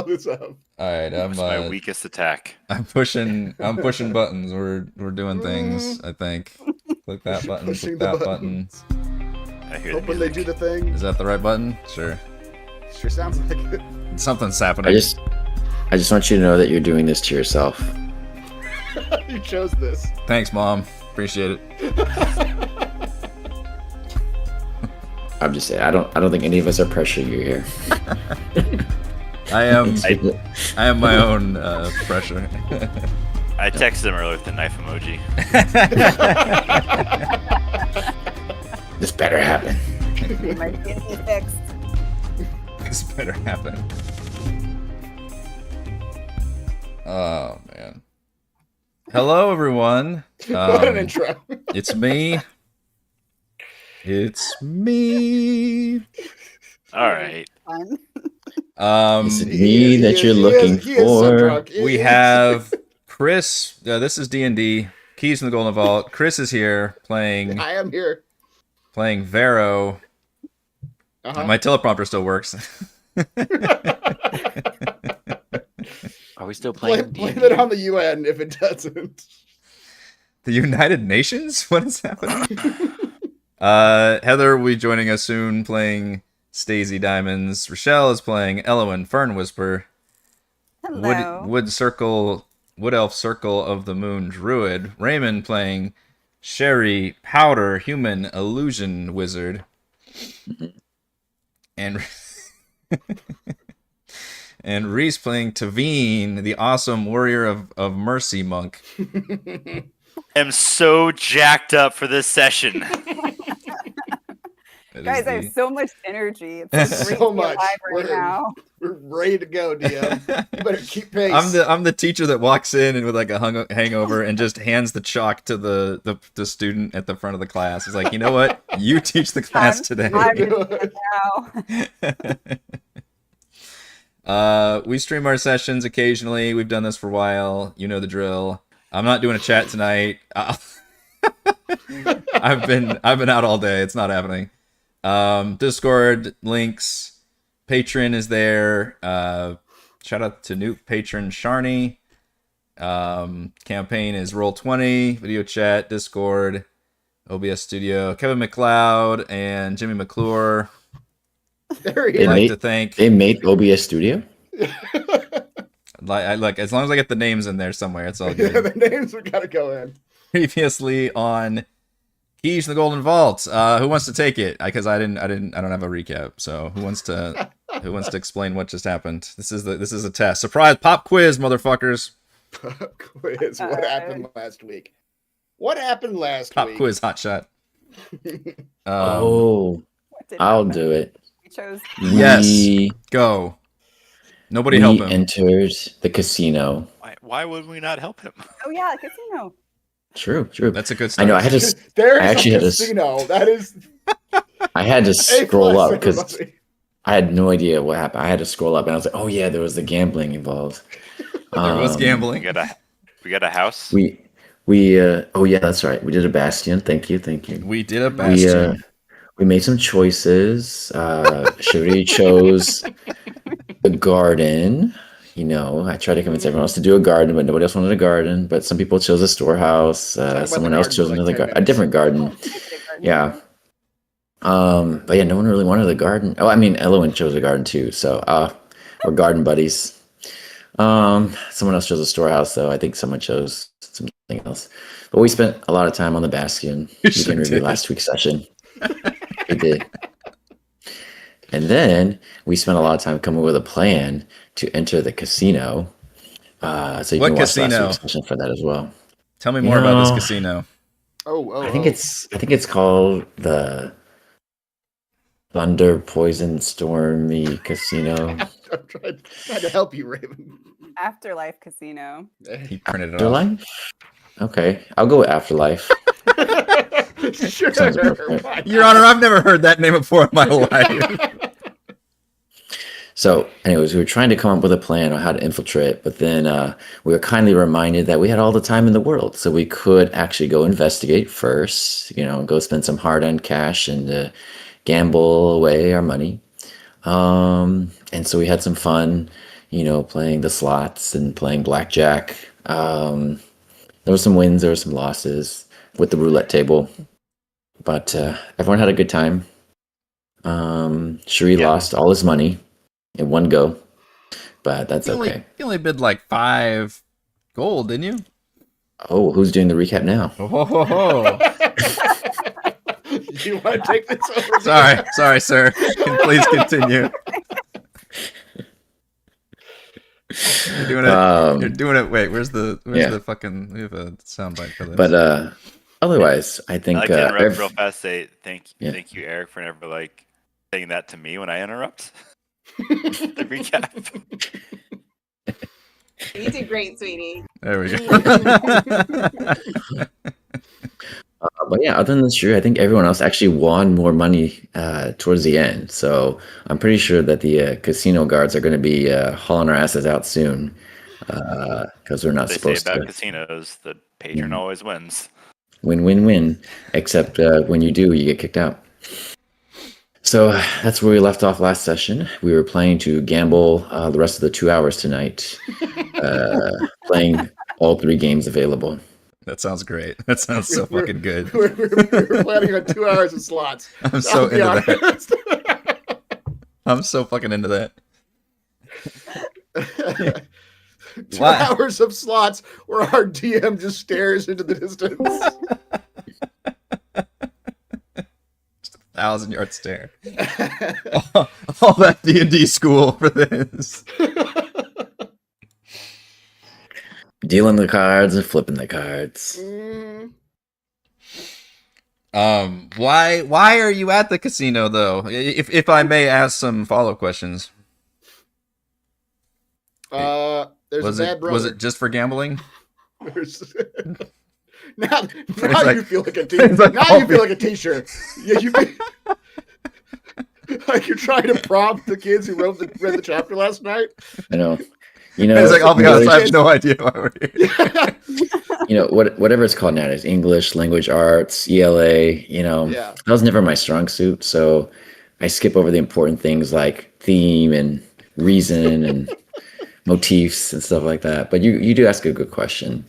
this up. All right, That's my weakest attack. I'm pushing buttons. We're doing things. I think. Click that button. Pushing Click the that button. I hear Hoping they do the thing. Is that the right button? Sure. Sure sounds like it. Something's I happening. just want you to know that you're doing this to yourself. You chose this. Thanks, Mom. Appreciate it. I'm just saying. I don't think any of us are pressuring you here. I am my own pressure. I texted him earlier with the knife emoji. This better happen. Might get me fixed. This better happen. Oh man. Hello everyone. What an intro. It's me. It's me. All right. Fun. Is it me that you're looking for? We have Chris. This is D&D. Keys in the Golden Vault. Chris is here playing I am here. Vero. Uh-huh. My teleprompter still works. Are we still playing? Blame it on the UN if it doesn't. The United Nations? What is happening? Heather will be joining us soon playing Stacey Diamonds. Rochelle is playing Elowen Fern Whisper. Hello. Wood Elf Circle of the Moon Druid. Raymond playing Sherry Powder Human Illusion Wizard. And and Reese playing Taveen, the awesome Warrior of Mercy Monk. I'm so jacked up for this session. Guys, I have so much energy. It's like great So to be much. alive right now. We're ready to go, DM. You better keep pace. I'm the teacher that walks in and with like a hangover and just hands the chalk to the student at the front of the class. He's like, you know what? You teach the class today. I'm in now. We stream our sessions occasionally. We've done this for a while. You know the drill. I'm not doing a chat tonight. I've been out all day. It's not happening. Discord links. Patreon is there. Shout out to new patron Sharni. Campaign is Roll20. Video chat. Discord. OBS Studio. Kevin McLeod and Jimmy McClure. There he They is. I'd like made- to thank. They made OBS Studio? Look, as long as I get the names in there somewhere, it's all Yeah, good. the names we gotta go in. Previously on Keys to the Golden Vault. Who wants to take it? Because I don't have a recap. So who wants to explain what just happened? This is a test. Surprise pop quiz, motherfuckers. Quiz. What happened last week? What happened last Pop week? quiz, hot shot. Oh, What did I'll happen? do it. We chose. Yes. We, Go. Nobody we help him. entered the casino. Why would we not help him? Oh yeah, casino. True. That's a good I start. know. I had to. There's I actually a had to. casino. That is I had to A scroll plus, up because everybody. I had no idea what happened. I had to scroll up, and I was like, "Oh yeah, there was the gambling involved." There was gambling. We got a house. We. Oh yeah, that's right. We did a bastion. Thank you. We did a bastion. We made some choices. Sherry chose the garden. You know, I tried to convince everyone else to do a garden, but nobody else wanted a garden. But some people chose a storehouse. about Someone the else garden chose for like another 10 garden, a minutes. different garden. Yeah. But yeah, no one really wanted a garden. Oh, I mean, Elowen chose a garden too. So, we're garden buddies. Someone else chose a storehouse, though. I think someone chose something else. But we spent a lot of time on the bastion. We sure didn't review did. last week's session. We did. And then we spent a lot of time coming up with a plan to enter the casino. So you What can watch casino? last week's session for that as well. Tell me more about this No. casino. I think it's called the Thunder Poison Stormy Casino. I'm trying to help you, Raven. Afterlife Casino. He printed it off. Afterlife? Okay, I'll go with Afterlife. Sure. Sounds perfect. Why Your not? Honor, I've never heard that name before in my life. So, anyways, we were trying to come up with a plan on how to infiltrate, but then we were kindly reminded that we had all the time in the world, so we could actually go investigate first, go spend some hard-earned cash and gamble away our money. And so we had some fun, playing the slots and playing blackjack. There were some wins, there were some losses with the roulette table, but everyone had a good time. Sheree lost all his money in one go, but that's okay. You only bid like 5 gold, didn't you? Oh, who's doing the recap now? Oh. You want to take this over? Sorry, sir. Please continue. You're doing it. You're doing it. Wait, where's the fucking? We have a soundbite for this. But otherwise, I think. I'd like to interrupt real fast. Say thank you, Eric, for never saying that to me when I interrupt. The recap. You did great, sweetie. There we go. But yeah, other than this year, I think everyone else actually won more money towards the end. So I'm pretty sure that the casino guards are going to be hauling our asses out soon because we're not supposed to. They say about casinos, the patron always wins. Win, win, win. Except when you do, you get kicked out. So that's where we left off last session. We were planning to gamble the rest of the 2 hours tonight, playing all 3 games available. That sounds great. That sounds so fucking good. We're planning on 2 hours of slots. I'm so into that. I'm so fucking into that. 2 hours of slots where our DM just stares into the distance. 1,000-yard stare. all that D&D school for this. Dealing the cards and flipping the cards. Why are you at the casino though? If I may ask some follow-up questions. There's a bad brother. Was it just for gambling? Now like, you feel like a t-shirt. Like now you feel like a t-shirt. Yeah, like you're trying to prompt the kids who read the chapter last night. I know. It's like, I'll be honest, I have no idea why we're here. Whatever it's called nowadays, English, language arts, ELA, that was never my strong suit. So I skip over the important things like theme and reason and motifs and stuff like that. But you do ask a good question.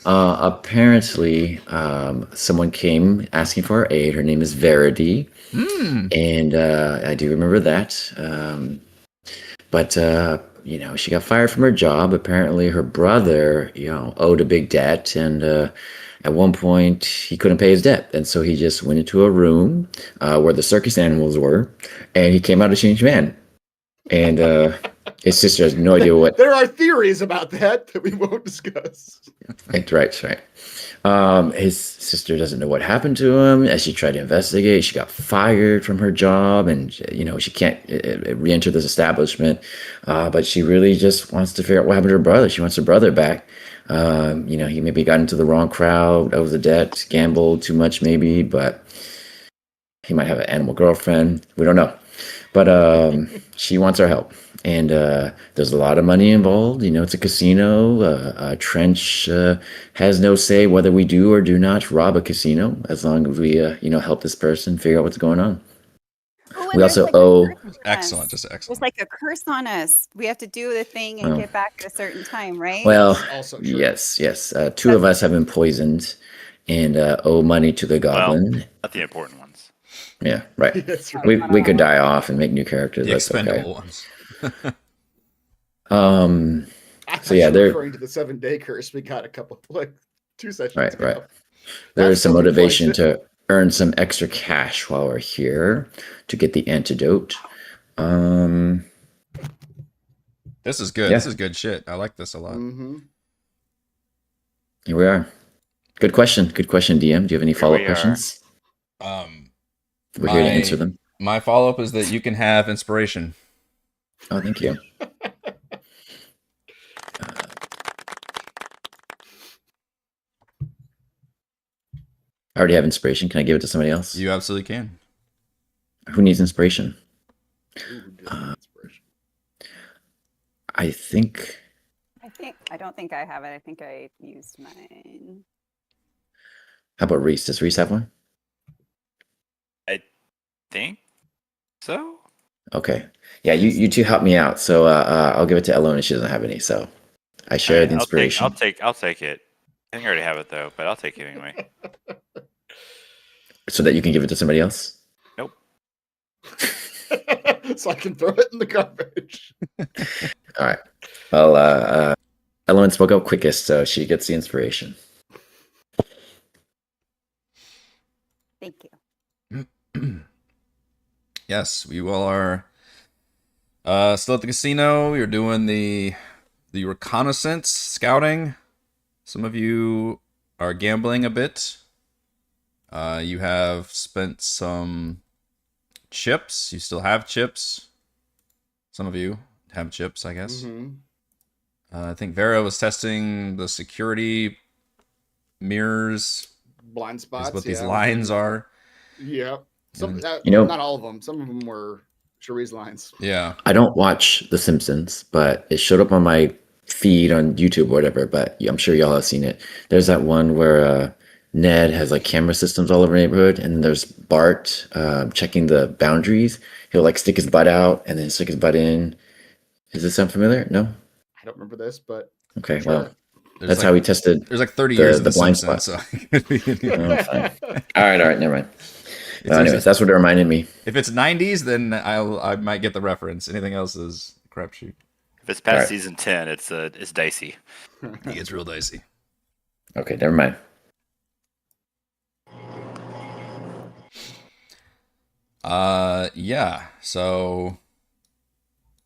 Apparently, someone came asking for our aid. Her name is Verity. And I do remember that. But she got fired from her job. Apparently, her brother, owed a big debt. And at one point, he couldn't pay his debt. And so he just went into a room where the circus animals were. And he came out a changed man. And his sister has no idea what. There are theories about that we won't discuss. Right. His sister doesn't know what happened to him. As she tried to investigate, she got fired from her job, and she can't re-enter this establishment. But she really just wants to figure out what happened to her brother. She wants her brother back. He maybe got into the wrong crowd, owes the debt, gambled too much, maybe, but he might have an animal girlfriend. We don't know. But she wants our help. And there's a lot of money involved. It's a casino. Trench has no say whether we do or do not rob a casino, as long as we, help this person figure out what's going on. We also owe. Excellent, just excellent. There's like a curse on us. We have to do the thing and get back at a certain time, right? Well, also true. yes. 2 of us have been poisoned and owe money to the goblin. Well, not the important ones. Yeah, right. That's right. We could die off and make new characters. The That's expendable okay. ones. So yeah, they're referring to the 7-day curse. We got a couple 2 sessions ago. right. There is some motivation to earn some extra cash while we're here to get the antidote. This is good. Yeah. This is good shit. I like this a lot. Mm-hmm. Here we are. Good question, DM. Do you have any follow-up questions? We're here to answer them. My follow-up is that you can have inspiration. Oh, thank you. I already have inspiration. Can I give it to somebody else? You absolutely can. Who needs inspiration? Inspiration. I think. I don't think I have it. I think I used mine. How about Reese? Does Reese have one? I think so. Okay. Yeah, you two helped me out, so I'll give it to Ellen, and she doesn't have any. So I share the inspiration. I'll take it. I think I already have it though, but I'll take it anyway. So that you can give it to somebody else. Nope. So I can throw it in the garbage. All right. Well, Ellen spoke up quickest, so she gets the inspiration. Thank you. Yes, we all are still at the casino. You're doing the reconnaissance, scouting. Some of you are gambling a bit. You have spent some chips. You still have chips. Some of you have chips, I guess. Mm-hmm. I think Vera was testing the security mirrors. Blind spots. Is what these lines are. Yep. Some, You know, not all of them. Some of them were Cherie's lines. Yeah. I don't watch The Simpsons, but it showed up on my feed on YouTube or whatever, but I'm sure y'all have seen it. There's that one where Ned has like camera systems all over the neighborhood, and there's Bart checking the boundaries. He'll like stick his butt out and then stick his butt in. Does this sound familiar? No? I don't remember this, but Okay, sure. well, that's how we tested. There's like 30 years of the The blind Simpsons, spot. so it could be. All right, never mind. Anyways, that's what it reminded me. If it's 90s, then I might get the reference. Anything else is a crapshoot. If it's past Right. season 10, it's dicey. It gets real dicey. Okay, never mind. Yeah. So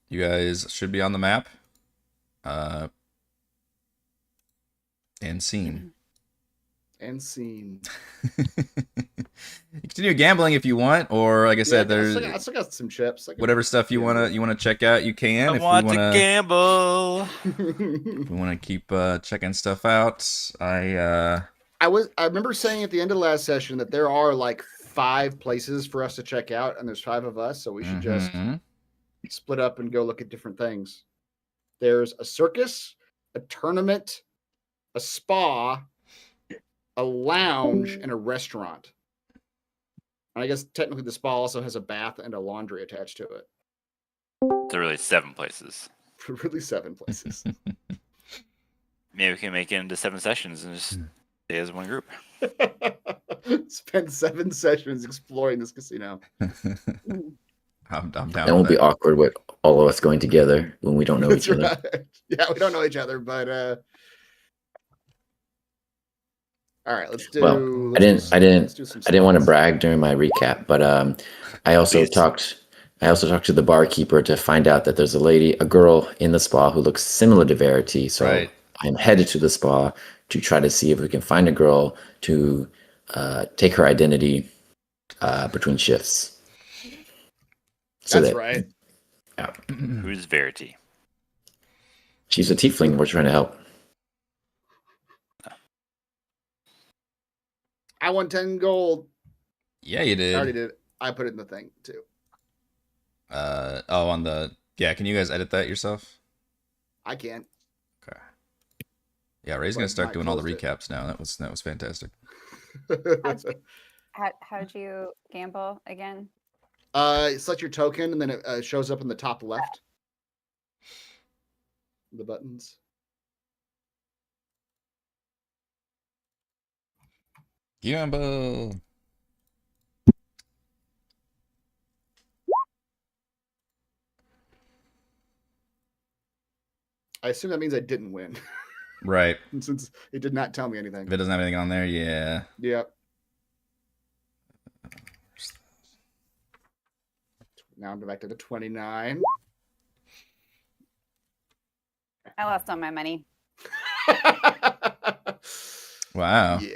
you guys should be on the map. And seen. And scene. You continue gambling if you want, or like I said, there's I still got some chips. whatever stuff you wanna check out, you can. I If want you to wanna gamble. if we wanna keep checking stuff out, I remember saying at the end of the last session that there are like 5 places for us to check out, and there's 5 of us, so we should just split up and go look at different things. There's a circus, a tournament, a spa, a lounge, and a restaurant. And I guess technically the spa also has a bath and a laundry attached to it. There are really 7 places. Really 7 places. Maybe we can make it into 7 sessions and just stay as one group. Spend 7 sessions exploring this casino. I'm down. That won't be awkward with all of us going together when we don't know each other. Right. Yeah, we don't know each other, but all right, let's do. Well, I didn't want to brag during my recap, but I also talked to the barkeeper to find out that there's a girl in the spa who looks similar to Verity. So Right. I'm headed to the spa to try to see if we can find a girl to take her identity between shifts. That's right. Yeah. Who's Verity? She's a tiefling. We're trying to help. I won 10 gold. Yeah, you did. I already did. I put it in the thing too. On the can you guys edit that yourself? I can't. Okay. Yeah, Ray's gonna start doing all the recaps now. That was fantastic. How'd you gamble again? Select your token, and then it shows up in the top left. The buttons. Gamble. I assume that means I didn't win. Right. Since it did not tell me anything. If it doesn't have anything on there, yeah. Yep. Now I'm back to the 29. I lost all my money. Wow. Yeah.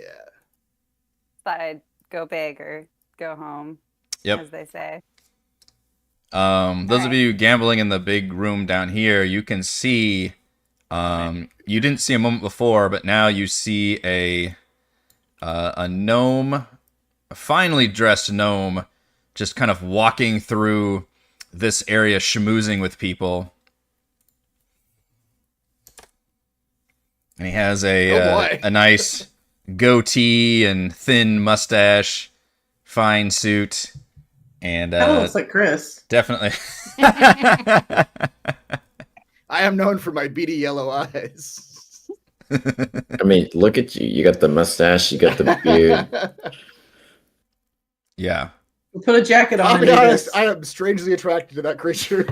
Thought I'd go big or go home, Yep. as they say. Those of you gambling in the big room down here, you can see, you didn't see a moment before, but now you see a gnome, a finely dressed gnome, just kind of walking through this area, schmoozing with people. And he has a nice goatee and thin mustache, fine suit. And Kind of looks like Chris. definitely. I am known for my beady yellow eyes. I mean, look at you. You got the mustache. You got the beard. Yeah. Put a jacket on. I'll And be do honest, this. I am strangely attracted to that creature.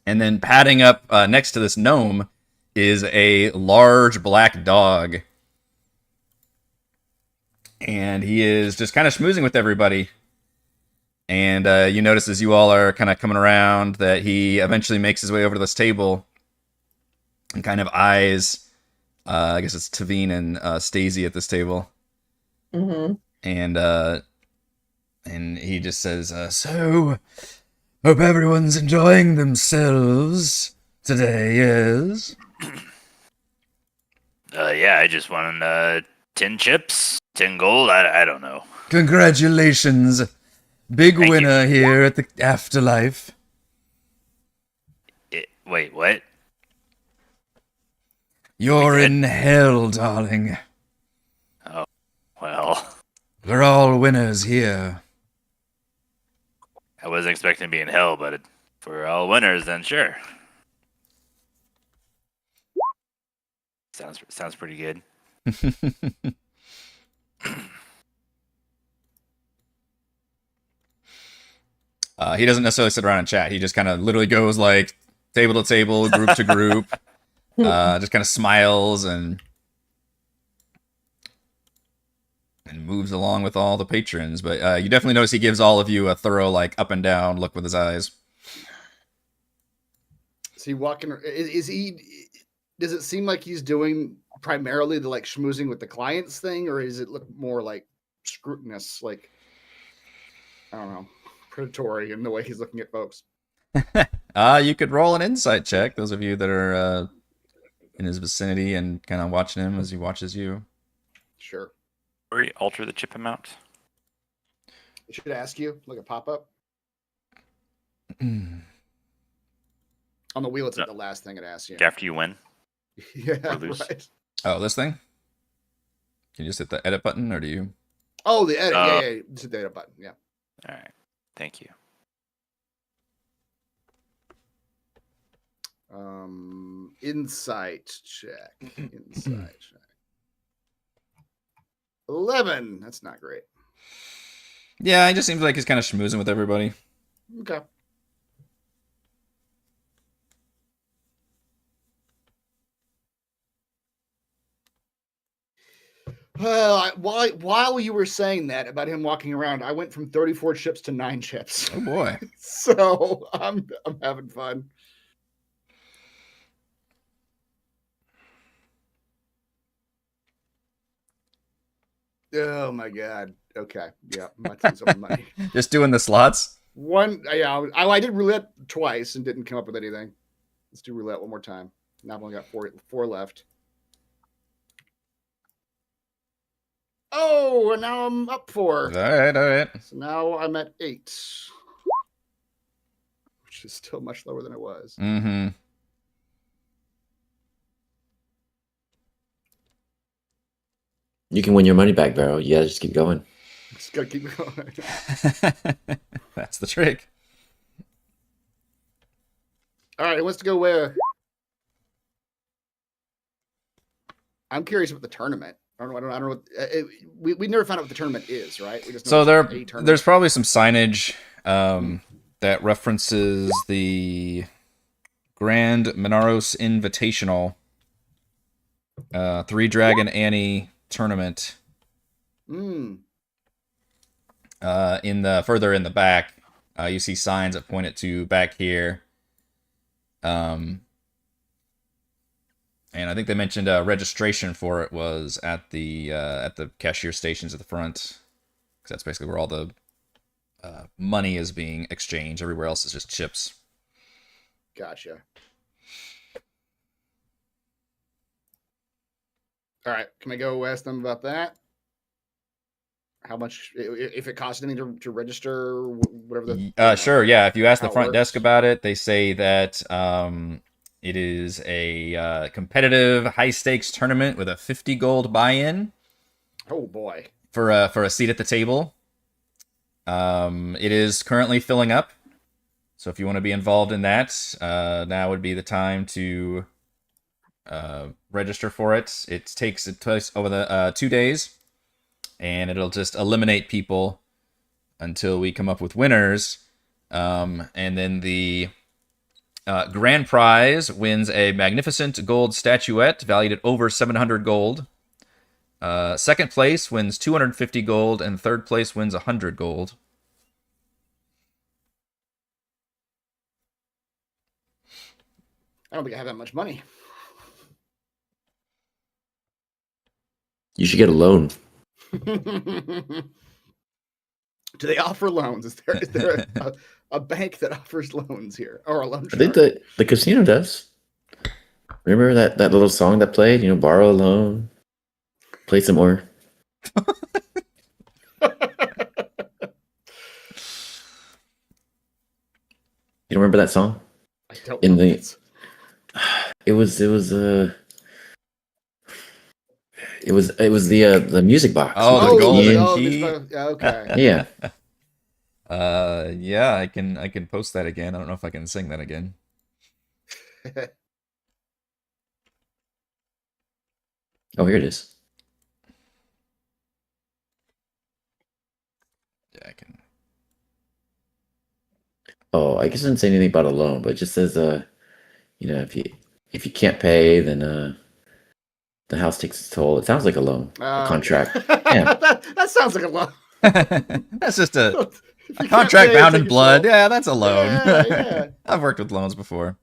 And then padding up next to this gnome is a large black dog. And he is just kind of schmoozing with everybody. And you notice as you all are kind of coming around that he eventually makes his way over to this table and kind of eyes, I guess it's Tavine and Stacey at this table. Mm-hmm. And he just says, so, hope everyone's enjoying themselves today, yes? Yeah, I just won 10 chips, 10 gold. I don't know. Congratulations. Big Thank winner here at the Afterlife. Wait, what? You're in hell, darling. Oh, well, We're all winners here. I wasn't expecting to be in hell, but if we're all winners, then sure. Sounds pretty good. He doesn't necessarily sit around and chat. He just kind of literally goes like table to table, group to group, just kind of smiles and moves along with all the patrons. But you definitely notice he gives all of you a thorough like up and down look with his eyes. Is he walking? Is he? Does it seem like he's doing primarily the like schmoozing with the clients thing, or does it look more like scrutinous, like I don't know, predatory in the way he's looking at folks? You could roll an insight check. Those of you that are in his vicinity and kind of watching him as he watches you. Sure. Or alter the chip amount. I should ask you, like a pop up on the wheel. It's like the last thing it asks you. After you win. Yeah, Or lose. right. Oh, this thing? Can you just hit the edit button, or do you? Oh, the edit. Yeah. It's the data button. Yeah. All right. Thank you. Insight check. Insight check. 11. That's not great. Yeah, it just seems like he's kind of schmoozing with everybody. Okay. Well, while you were saying that about him walking around, I went from 34 chips to 9 chips. Oh boy. So I'm having fun. Oh my god. Okay. Yeah. I'm not some money. Just doing the slots. I did roulette twice and didn't come up with anything. Let's do roulette one more time. Now I've only got four left. Oh, and now I'm up 4. All right. So now I'm at 8, which is still much lower than it was. Mm-hmm. You can win your money back, Barrow. You gotta just keep going. Just gotta keep going. That's the trick. All right, who wants to go where? I'm curious about the tournament. I don't know. What, we never found out what the tournament is, right? We just know So it's a tournament. there's probably some signage that references the Grand Minaros Invitational 3 Dragon Annie tournament. Mm. Further in the back, you see signs that point it to back here. And I think they mentioned registration for it was at the cashier stations at the front, because that's basically where all the money is being exchanged. Everywhere else is just chips. Gotcha. All right, can I go ask them about that? How much, if it costs anything to register, whatever Sure, yeah. If you ask the how it front works? desk about it, they say that it is a competitive high stakes tournament with a 50 gold buy-in. Oh boy. for a seat at the table. It is currently filling up, so if you want to be involved in that, now would be the time to register for it. It takes place over the 2 days, and it'll just eliminate people until we come up with winners. And then the grand prize wins a magnificent gold statuette valued at over 700 gold. Second place wins 250 gold, and third place wins 100 gold. I don't think I have that much money. You should get a loan. Do they offer loans? Is there a bank that offers loans here, or a loan? I think the casino does. Remember that little song that played? You know, borrow a loan, play some more. You don't remember that song? I don't. In know the, it was the music box. Oh, the golden key. Okay. Yeah. Yeah, I can post that again. I don't know if I can sing that again. Oh, here it is. Yeah, I can. Oh, I guess it didn't say anything about a loan, but it just says, you know, if you can't pay, then the house takes its toll. It sounds like a loan, a contract. Yeah. that sounds like a loan. That's just a contract bound in blood. Yeah, that's a loan. Yeah. I've worked with loans before.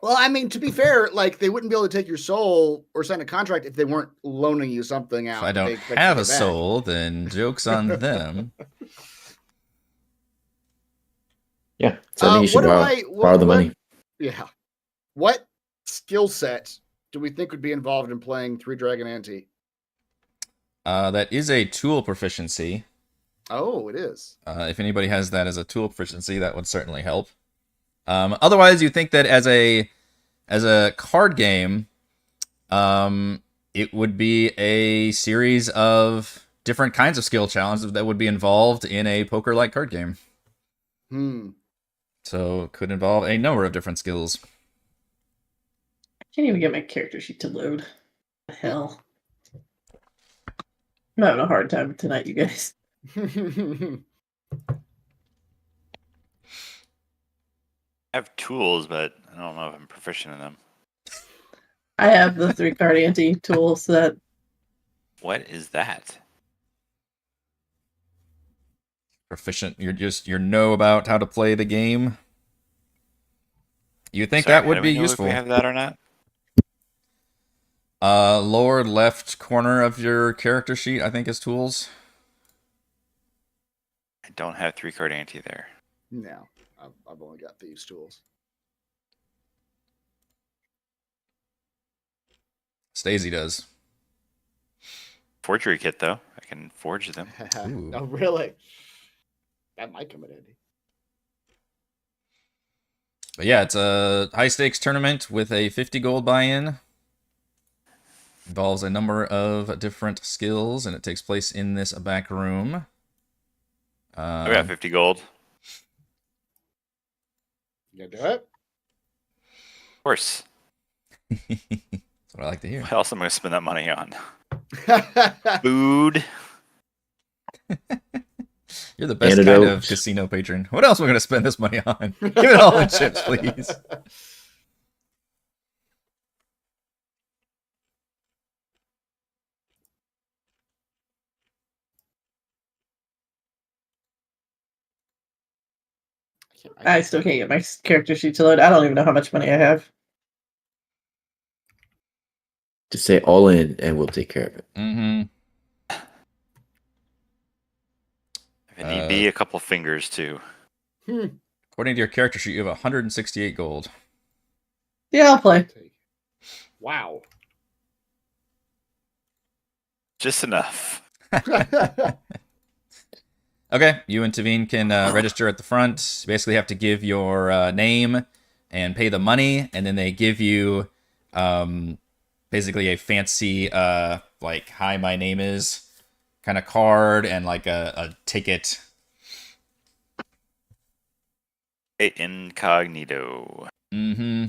Well, I mean, to be fair, like they wouldn't be able to take your soul or sign a contract if they weren't loaning you something out. If I don't have a soul, then joke's on them. Yeah. So I think you should borrow the money. Yeah. What skill set do we think would be involved in playing Three Dragon Ante? That is a tool proficiency. Oh, it is. If anybody has that as a tool proficiency, that would certainly help. Otherwise, you think that as a card game, it would be a series of different kinds of skill challenges that would be involved in a poker-like card game. So it could involve a number of different skills. I can't even get my character sheet to load. The hell. I'm having a hard time tonight, you guys. I have tools, but I don't know if I'm proficient in them. I have the 3-card ante tool set. What is that? Proficient. You know about how to play the game. You think Sorry, that would be know useful? If we have that or not? Lower left corner of your character sheet, I think, is tools. I don't have 3-card ante there. No, I've only got thieves' tools. Stacey does. Forgery kit, though. I can forge them. Oh, really? That might come in handy. But yeah, it's a high-stakes tournament with a 50 gold buy-in. Involves a number of different skills, and it takes place in this back room. I got 50 gold. You gonna do it? Of course. That's what I like to hear. What else am I going to spend that money on? Food. You're the best kind of casino patron. What else are we going to spend this money on? Give it all in chips, please. I still can't get my character sheet to load. I don't even know how much money I have. Just say all in and we'll take care of it. Mm-hmm. If it need be, a couple fingers, too. According to your character sheet, you have 168 gold. Yeah, I'll play. Wow. Just enough. Okay, you and Tavine can register at the front. You basically have to give your name and pay the money, and then they give you basically a fancy like "Hi, my name is" kind of card and like a ticket. Incognito. Mm-hmm.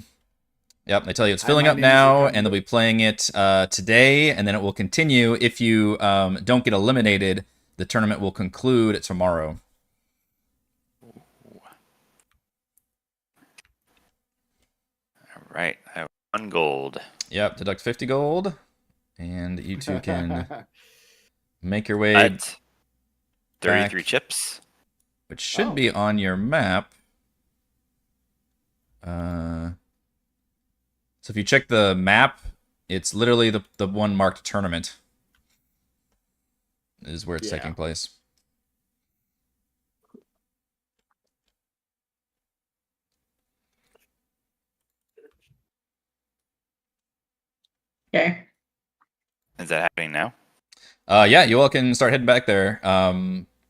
Yep, they tell you it's filling up now, and they'll be playing it today, and then it will continue. If you don't get eliminated, the tournament will conclude tomorrow. All right, I have 1 gold. Yep, deduct 50 gold, and you two can make your way. At 33 back, chips, which should be on your map. So if you check the map, it's literally the one marked tournament is where it's taking place. Okay. Is that happening now? Yeah, you all can start heading back there.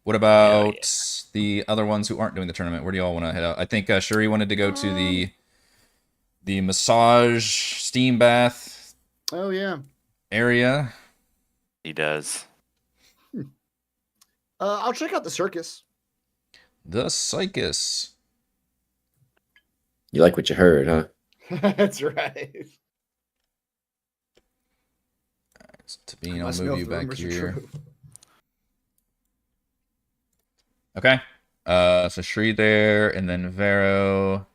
What about the other ones who aren't doing the tournament? Where do you all want to head out? I think Shuri wanted to go to the massage steam bath. Oh yeah. Area. He does. I'll check out the circus. The circus. You like what you heard, huh? That's right. Tabino, I'll move you back here. Okay. So Shri there, and then Vero.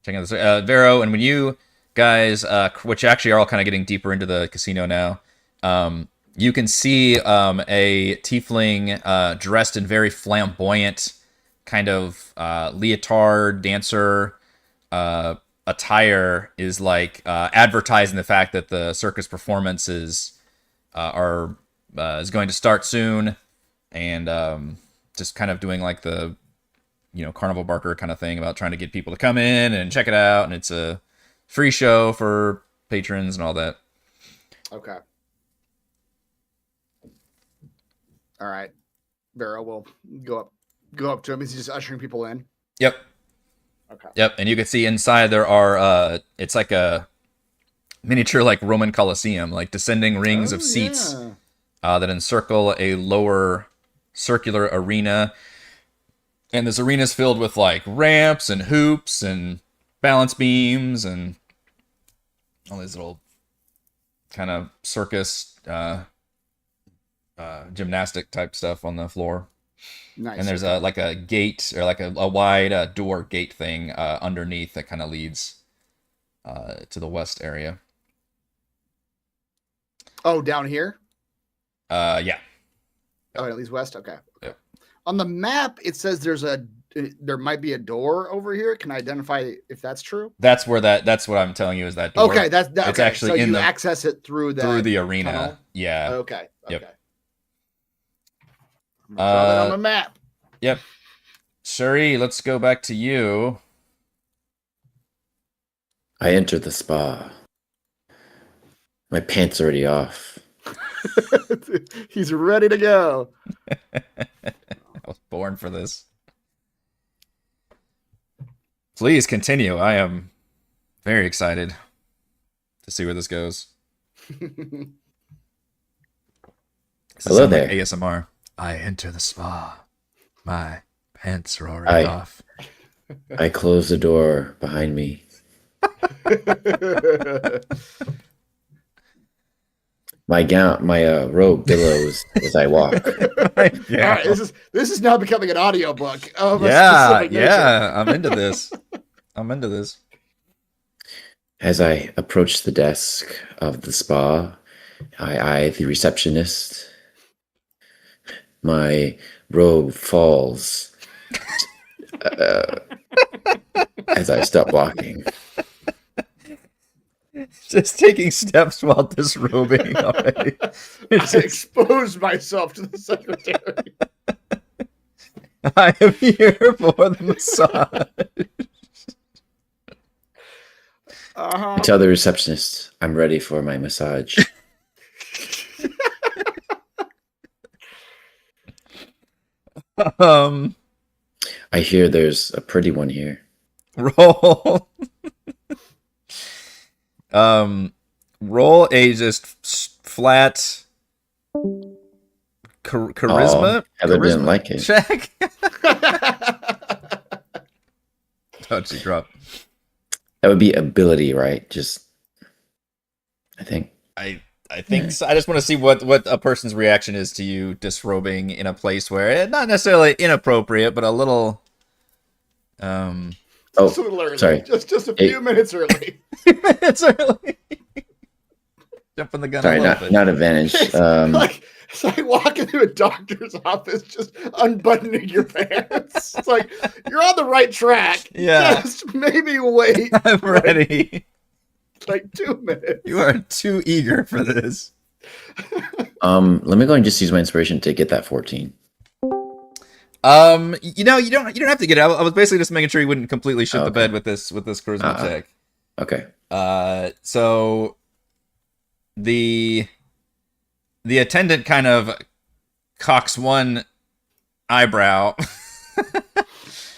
Checking out this. Vero, and when you guys, which actually are all kind of getting deeper into the casino now, you can see a tiefling dressed in very flamboyant kind of leotard dancer attire is like advertising the fact that the circus performances is going to start soon, and just kind of doing like the carnival barker kind of thing about trying to get people to come in and check it out, and it's a free show for patrons and all that. Okay. All right. Vero will go up to him. He's just ushering people in. Yep. Okay. Yep, and you can see inside there are it's like a miniature like Roman Colosseum, like descending rings of seats that encircle a lower circular arena. And this arena is filled with like ramps and hoops and balance beams and all these little kind of circus gymnastic type stuff on the floor. Nice. And there's like a gate or like a wide door gate thing underneath that kind of leads to the west area. Oh, down here? Yeah. Oh, it leads west? Okay. Yep. On the map, it says there might be a door over here. Can I identify if that's true? That's what I'm telling you is that door. Okay, it's okay. Actually so in you the access it through the arena. Tunnel? Yeah. Okay. Yep. Draw that on the map. Yep. Shuri, let's go back to you. I enter the spa. My pants already off. He's ready to go. I was born for this. Please continue. I am very excited to see where this goes. Hello there. Like ASMR. I enter the spa. My pants are already off. I close the door behind me. My robe billows as I walk. Yeah. All right, this is now becoming an audiobook. Yeah, I'm into this. As I approach the desk of the spa, I eye the receptionist. My robe falls as I stop walking. Just taking steps while disrobing already. I exposed myself to the secretary. I am here for the massage. I tell the receptionist I'm ready for my massage. I hear there's a pretty one Roll a just flat charisma. Heather didn't like it. Check. How'd she drop? That would be ability, right? Just, I think. I think so. I just want to see what a person's reaction is to you disrobing in a place where it's not necessarily inappropriate, but a little. Oh, Just a little early. sorry. Just a few minutes early. It's early. Jumping the gun. Sorry, a little bit. not advantage. It's like walking through a doctor's office, just unbuttoning your pants. It's like you're on the right track. Yeah. Just maybe wait. I'm ready. Like 2 minutes. You are too eager for this. Let me go and just use my inspiration to get that 14. You don't have to get it. I was basically just making sure you wouldn't completely shit the bed with this charisma check. Okay. So the attendant kind of cocks one eyebrow.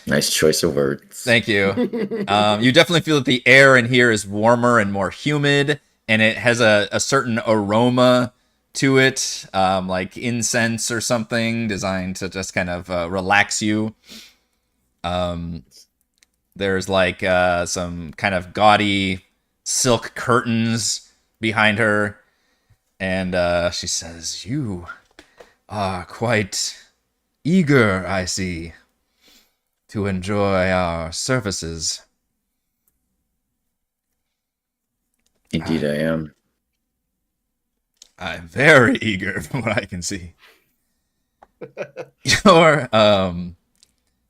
Nice choice of words. Thank you. You definitely feel that the air in here is warmer and more humid, and it has a certain aroma to it, like incense or something, designed to just kind of relax you. There's like some kind of gaudy silk curtains behind her, and she says, "You are quite eager, I see, to enjoy our services." Indeed, I am. I'm very eager from what I can see. I'm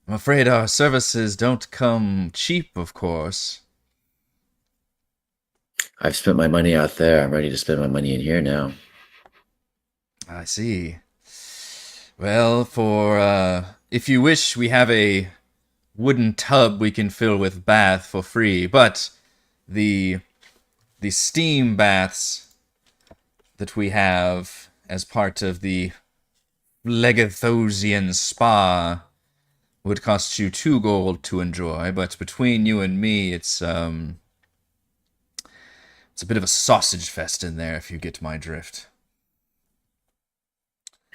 afraid our services don't come cheap, of course. I've spent my money out there. I'm ready to spend my money in here now. I see. Well, if you wish, we have a wooden tub we can fill with bath for free, but the steam baths that we have as part of the Legathosian spa would cost you 2 gold to enjoy, but between you and me, it's a bit of a sausage fest in there, if you get my drift.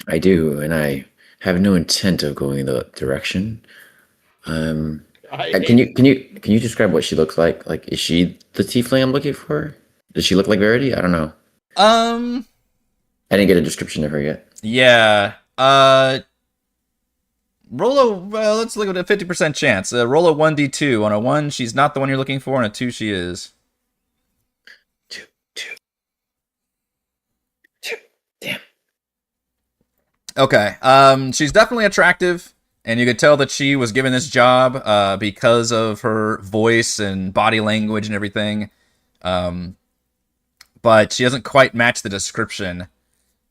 I do, and I have no intent of going the direction. Can you describe what she looks like? Like, is she the tiefling I'm looking for? Does she look like Verity? I don't know. I didn't get a description of her yet. Yeah. Let's look at a 50% chance. Roll a 1d2. On a 1, she's not the one you're looking for. On a 2, she is. 2. Damn. Okay. She's definitely attractive, and you could tell that she was given this job because of her voice and body language and everything. But she doesn't quite match the description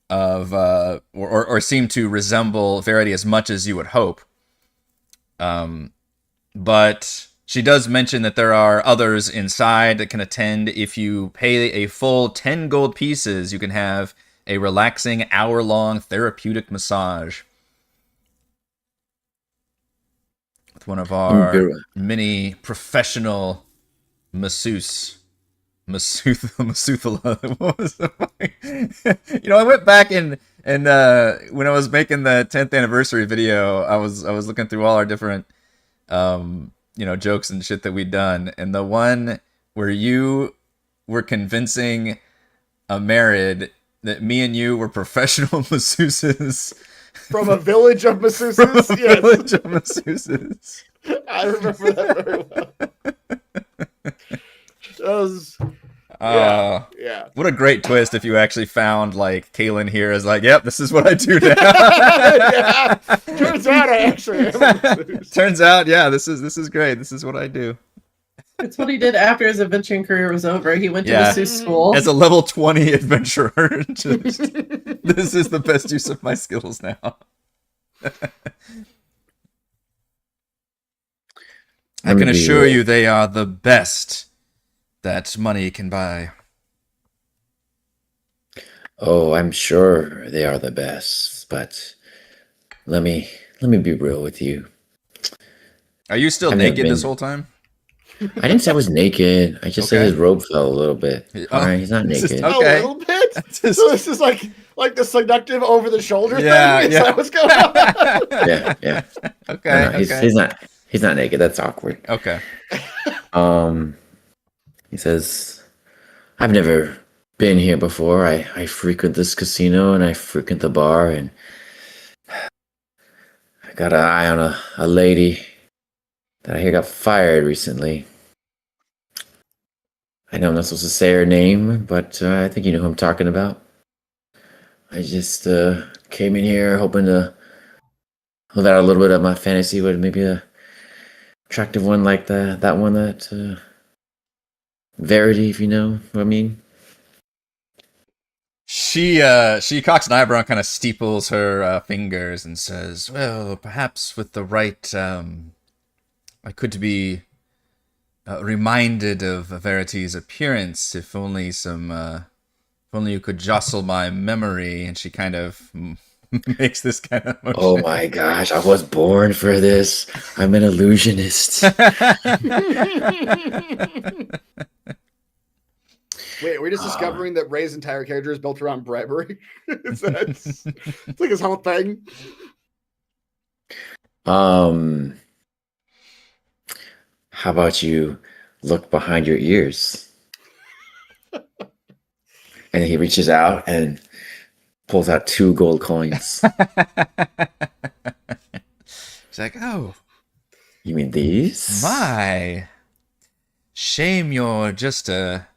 of or seem to resemble Verity as much as you would hope. But she does mention that there are others inside that can attend. If you pay a full 10 gold pieces, you can have a relaxing hour-long therapeutic massage with one of our many professional masseuse. Masuthala. What was the I went back and when I was making the 10th anniversary video, I was looking through all our different jokes and shit that we'd done, and the one where you were convincing a married that me and you were professional masseuses from a village of masseuses. From a village of masseuses. I remember that very well. Yeah. What a great twist if you actually found like Kaylin here as like, yep, this is what I do now. Yeah. Turns out I actually am a masseuse. Turns out, yeah, this is great. This is what I do. It's what he did after his adventuring career was over. He went to masseuse school. As a level 20 adventurer. This is the best use of my skills now. I can assure you they are the best that money can buy. Oh, I'm sure they are the best, but let me be real with you. Are you still naked this whole time? I didn't say I was naked. I just said his robe fell a little bit. All right, he's not naked. Okay. A little bit. So this is like the seductive over the shoulder thing. Is that what's going on? Yeah. Okay. No, he's not naked. That's awkward. Okay. He says, I've never been here before. I frequent this casino and I frequent the bar, and I got an eye on a lady that I hear got fired recently. I know I'm not supposed to say her name, but I think you know who I'm talking about. I just came in here hoping to live out a little bit of my fantasy with maybe a attractive one like that one that Verity, if you know what I mean. She cocks an eyebrow and kind of steeples her fingers and says, well, perhaps with the right, I could be reminded of Verity's appearance, if only if only you could jostle my memory. And she kind of makes this kind of motion. Oh my gosh, I was born for this. I'm an illusionist. Wait, we're just discovering that Ray's entire character is built around bribery. It's like his whole thing. How about you look behind your ears? And he reaches out and pulls out 2 gold coins. She's like, oh. You mean these? My. Shame you're just a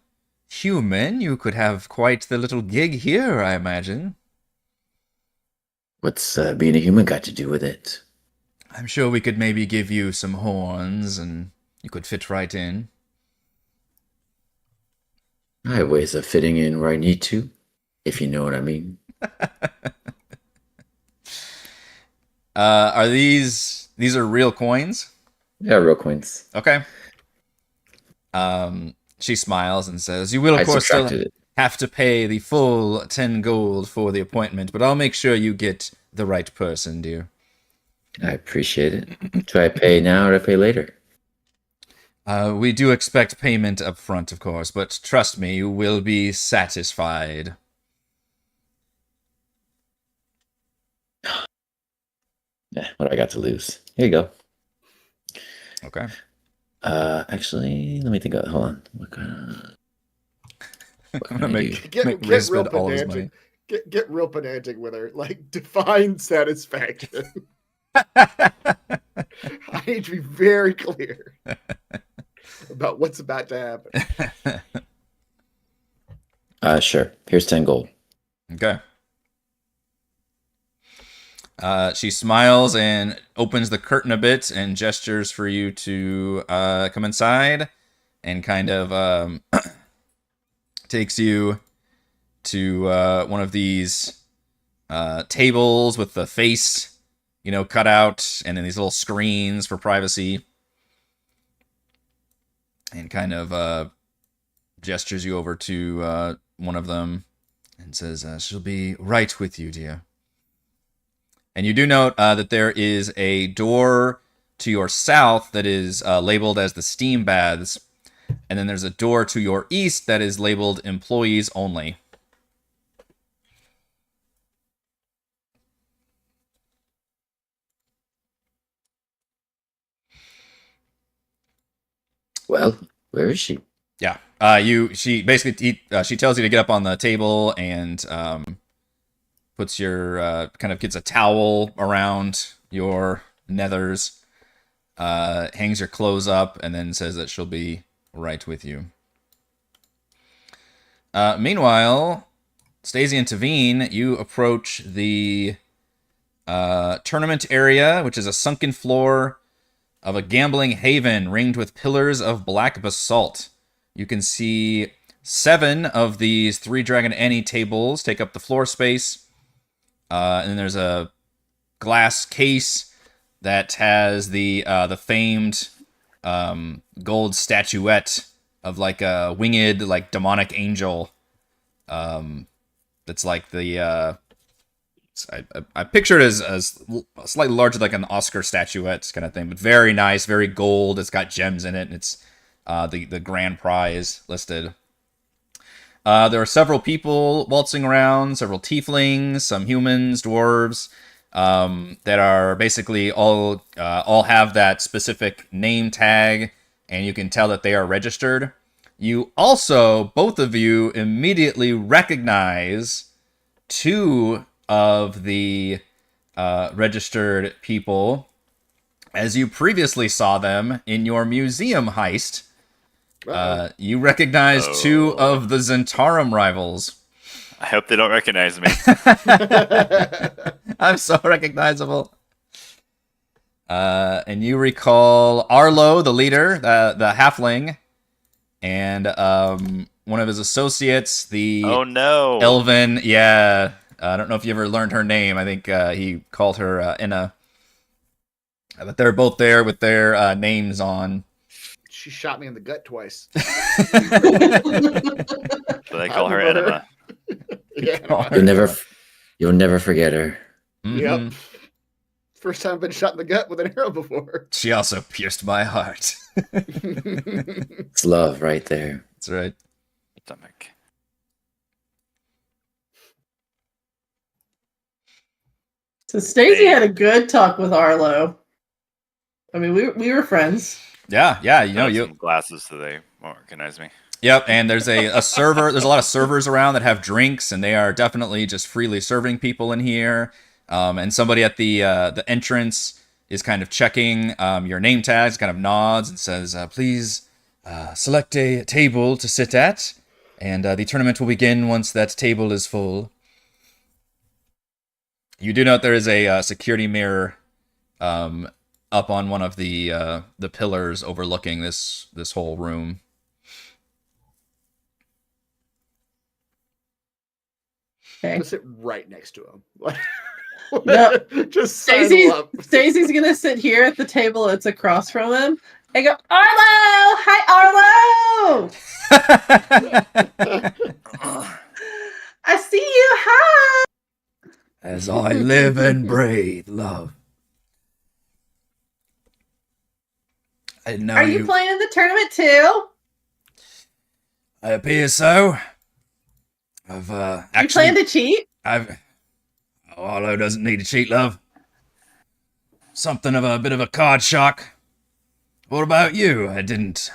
human. You could have quite the little gig here, I imagine. What's being a human got to do with it? I'm sure we could maybe give you some horns and you could fit right in. I have ways of fitting in where I need to, if you know what I mean. Are these are real coins? Yeah, real coins. Okay. She smiles and says, you will of course still have to pay the full 10 gold for the appointment, but I'll make sure you get the right person, dear. I appreciate it. Do I pay now or do I pay later? We do expect payment up front, of course, but trust me, you will be satisfied. Yeah, what do I got to lose? Here you go. Okay. Actually, let me think of it. Hold on. What can I do? Get real pedantic. Get real pedantic with her. Like, define satisfaction. I need to be very clear about what's about to happen. Sure. Here's 10 gold. Okay. She smiles and opens the curtain a bit and gestures for you to come inside, and kind of takes you to one of these tables with the face, cut out, and then these little screens for privacy, and kind of gestures you over to one of them and says, she'll be right with you, dear. And you do note that there is a door to your south that is labeled as the steam baths, and then there's a door to your east that is labeled employees only. Well, where is she? Yeah. She basically she tells you to get up on the table and puts your kind of gets a towel around your nethers, hangs your clothes up, and then says that she'll be right with you. Meanwhile, Stacey and Tavine, you approach the tournament area, which is a sunken floor of a gambling haven ringed with pillars of black basalt. You can see 7 of these 3 Dragon Annie tables take up the floor space. And then there's a glass case that has the famed gold statuette of like a winged, like demonic angel. That's like the I picture it as slightly larger, like an Oscar statuette kind of thing, but very nice, very gold. It's got gems in it, and it's the grand prize listed. There are several people waltzing around, several tieflings, some humans, dwarves, that are basically all have that specific name tag, and you can tell that they are registered. You also, both of you, immediately recognize two of the registered people as you previously saw them in your museum heist. You recognize two of the Zentarum rivals. I hope they don't recognize me. I'm so recognizable. And you recall Arlo, the leader, the halfling, and one of his associates, the Elven. Yeah, I don't know if you ever learned her name. I think he called her Inna. But they're both there with their names on. She shot me in the gut twice. So they call her Enema. Yeah, You'll never forget her. Mm-hmm. Yep. First time I've been shot in the gut with an arrow before. She also pierced my heart. It's love right there. That's right. Stomach. So Stacey had a good talk with Arlo. I mean, we were friends. Yeah. You know, some glasses so they won't recognize me. Yep, and there's a server. There's a lot of servers around that have drinks, and they are definitely just freely serving people in here. And somebody at the entrance is kind of checking your name tags, kind of nods and says, "Please select a table to sit at, and the tournament will begin once that table is full." You do note there is a security mirror up on one of the pillars overlooking this whole room. I'm gonna sit right next to him. No, just Stacey's gonna sit here at the table that's across from him and go, Arlo! Hi, Arlo! I see you. Hi. As I live and breathe, love. I didn't know Are you playing in the tournament too? I appear so. I've actually. You plan to cheat? Arlo doesn't need to cheat, love. Something of a bit of a card shock. What about you? I didn't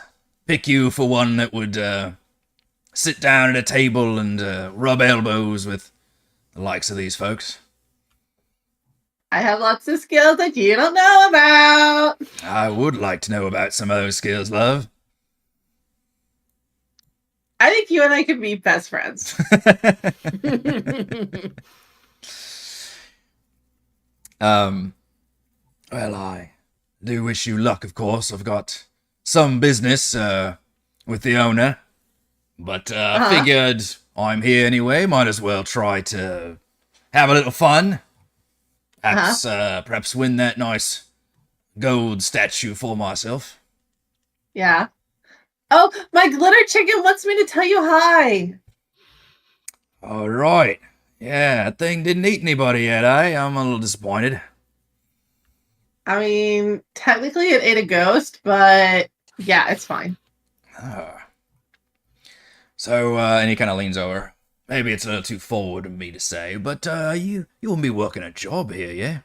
pick you for one that would sit down at a table and rub elbows with the likes of these folks. I have lots of skills that you don't know about. I would like to know about some of those skills, love. I think you and I could be best friends. Well, I do wish you luck, of course. I've got some business with the owner, but figured I'm here anyway. Might as well try to have a little fun. Perhaps win that nice gold statue for myself. Yeah. Oh, my glitter chicken wants me to tell you hi. All right. Yeah, that thing didn't eat anybody yet, eh? I'm a little disappointed. I mean, technically it ate a ghost, but yeah, it's fine. So, and he kind of leans over. Maybe it's a little too forward of me to say, but you won't be working a job here, yeah?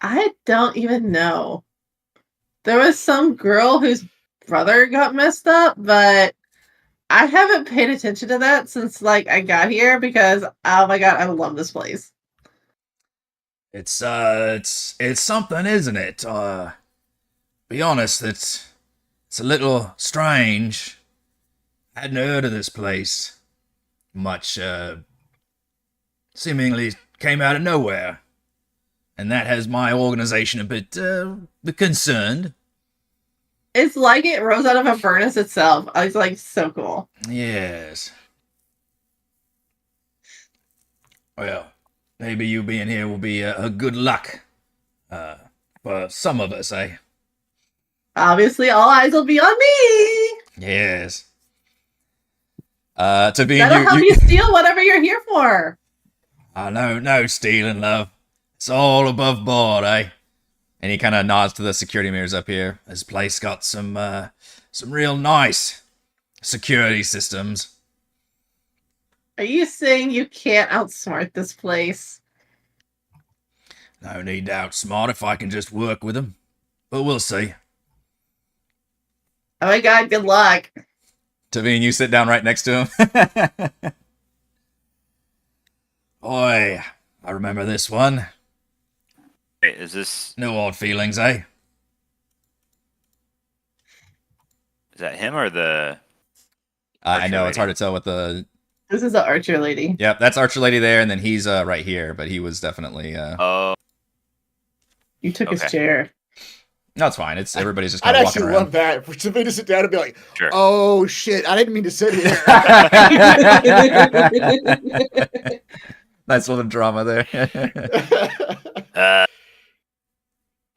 I don't even know. There was some girl whose brother got messed up, but I haven't paid attention to that since I got here because oh my god, I love this place. It's something, isn't it? Be honest, it's a little strange. I hadn't heard of this place much. Seemingly came out of nowhere, and that has my organization a bit concerned. It's like it rose out of a furnace itself. It's so cool. Yes. Well, maybe you being here will be a good luck for some of us, eh? Obviously, all eyes will be on me. Yes. To be That'll help you steal whatever you're here for. No stealing, love. It's all above board, eh? And he kind of nods to the security mirrors up here. This place got some some real nice security systems. Are you saying you can't outsmart this place? No need to outsmart if I can just work with them. But we'll see. Oh my god, good luck. Tavine, you sit down right next to him. Boy, I remember this one. Wait, is this... No odd feelings, eh? Is that him or the... I know, Archer it's hard lady? to tell what the... This is the Archer lady. Yep, that's Archer Lady there, and then he's right here, but he was definitely... Oh, You took his Okay. chair. No, it's fine. It's everybody's just I'd kind of walking actually around. love that for somebody to sit down and be like, sure. "Oh shit, I didn't mean to sit here." Nice little drama there.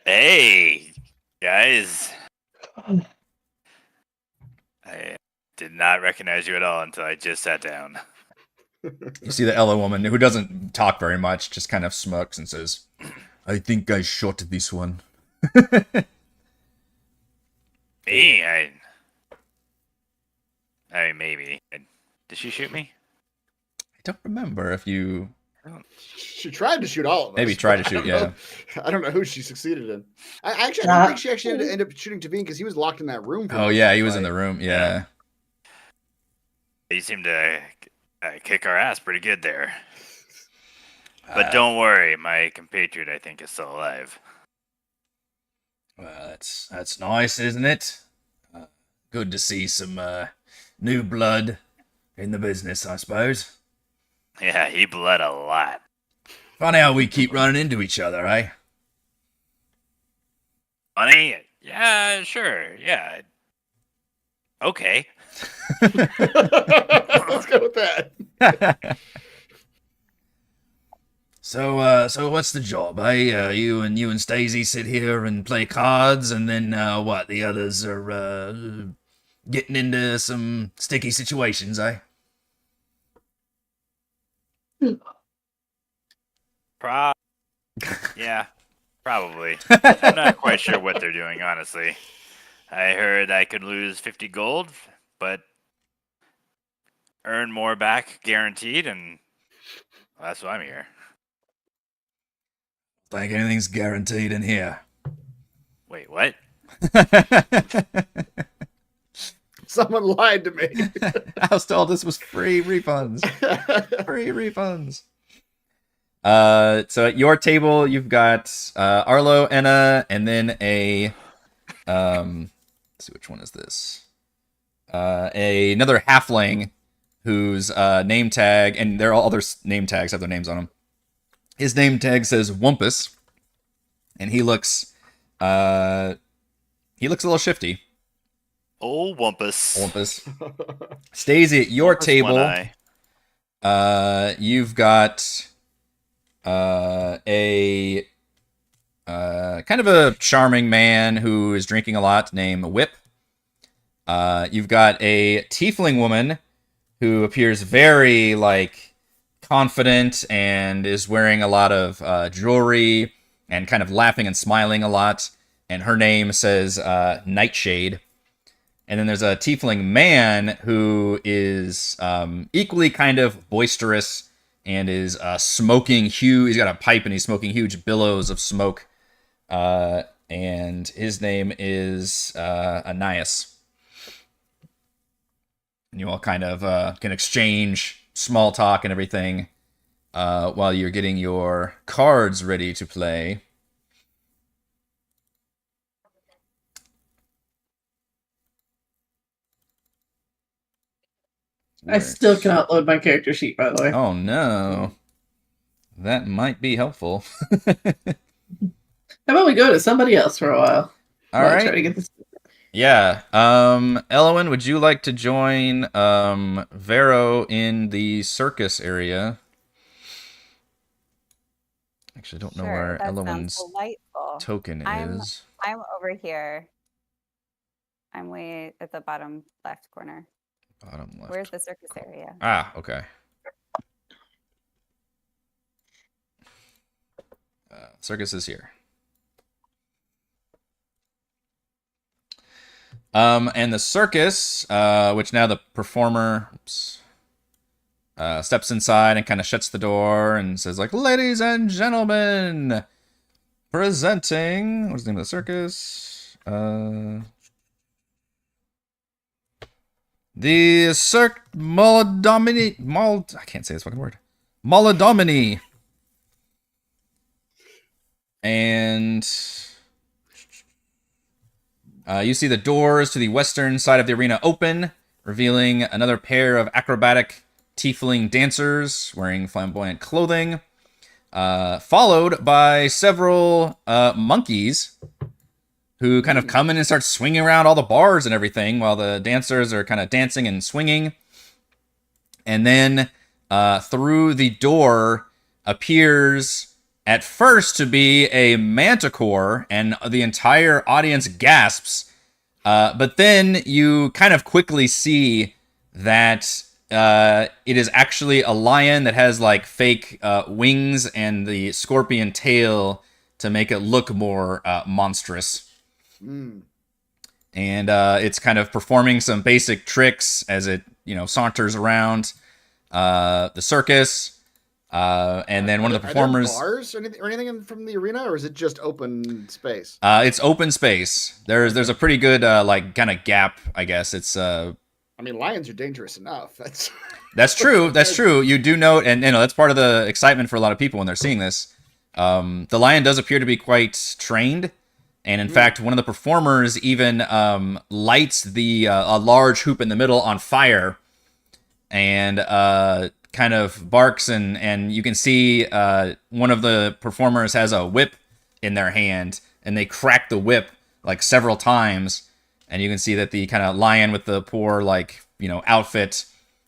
Hey, guys. I did not recognize you at all until I just sat down. You see the Ella woman who doesn't talk very much, just kind of smirks and says, I think I shot this one. Me? I mean, maybe. Did she shoot me? I don't remember if you... She tried to shoot all of us. Maybe tried to shoot, yeah. I don't know who she succeeded in. I don't think she actually ended up shooting Tavine because he was locked in that room. Oh, yeah, he was in the room, yeah. You seem to kick our ass pretty good there. But don't worry, my compatriot, I think, is still alive. Well, that's nice, isn't it? Good to see some new blood in the business, I suppose. Yeah, he bled a lot. Funny how we keep running into each other, eh? Funny? Yeah, sure. Yeah. Okay. Let's go with that. So what's the job, eh? You and Stacey sit here and play cards, and then what? The others are getting into some sticky situations, eh? Yeah, probably. I'm not quite sure what they're doing, honestly. I heard I could lose 50 gold, but earn more back guaranteed, and well, that's why I'm here. Think anything's guaranteed in here. Wait, what? Someone lied to me. I was told this was free refunds. Free refunds. So at your table, you've got Arlo, Enna, and then a let's see, which one is this? Another halfling whose name tag, and they're all other name tags have their names on them. His name tag says Wumpus, and he looks a little shifty. Oh, Wumpus. Wumpus. Stacey, at your Wumpus table, one eye. you've got a kind of a charming man who is drinking a lot named Whip. You've got a tiefling woman who appears very confident and is wearing a lot of jewelry and kind of laughing and smiling a lot. And her name says Nightshade. And then there's a tiefling man who is equally kind of boisterous and is smoking huge. He's got a pipe and he's smoking huge billows of smoke. And his name is Ananias. And you all kind of can exchange small talk and everything while you're getting your cards ready to play. I still cannot load my character sheet, by the way. Oh no. That might be helpful. How about we go to somebody else for a while? All While I right. try to get this. Yeah. Elowin, would you like to join Vero in the circus area? Actually, I don't know where that sounds Elowin's delightful. token I'm- is. I'm over here. I'm way at the bottom left corner. Bottom left. Where's the circus area? Ah, okay. Circus is here. And the circus, which now the performer steps inside and kind of shuts the door and says, like, ladies and gentlemen, presenting, what's the name of the circus? The Cirque Maladomini, I can't say this fucking word. Maladomini. And you see the doors to the western side of the arena open, revealing another pair of acrobatic tiefling dancers wearing flamboyant clothing, followed by several monkeys who kind of come in and start swinging around all the bars and everything while the dancers are kind of dancing and swinging. And then through the door appears at first to be a manticore, and the entire audience gasps. But then you kind of quickly see that it is actually a lion that has like fake wings and the scorpion tail to make it look more monstrous. And it's kind of performing some basic tricks as it, saunters around the circus. And then one of the performers. Are there bars or anything from the arena, or is it just open space? It's open space. There's a pretty good kind of gap, I guess. It's I mean, lions are dangerous enough. That's true. That's true. You do note, and that's part of the excitement for a lot of people when they're seeing this. The lion does appear to be quite trained. And in fact, one of the performers even lights a large hoop in the middle on fire, and kind of barks, and you can see one of the performers has a whip in their hand, and they crack the whip like several times, and you can see that the kind of lion with the poor outfit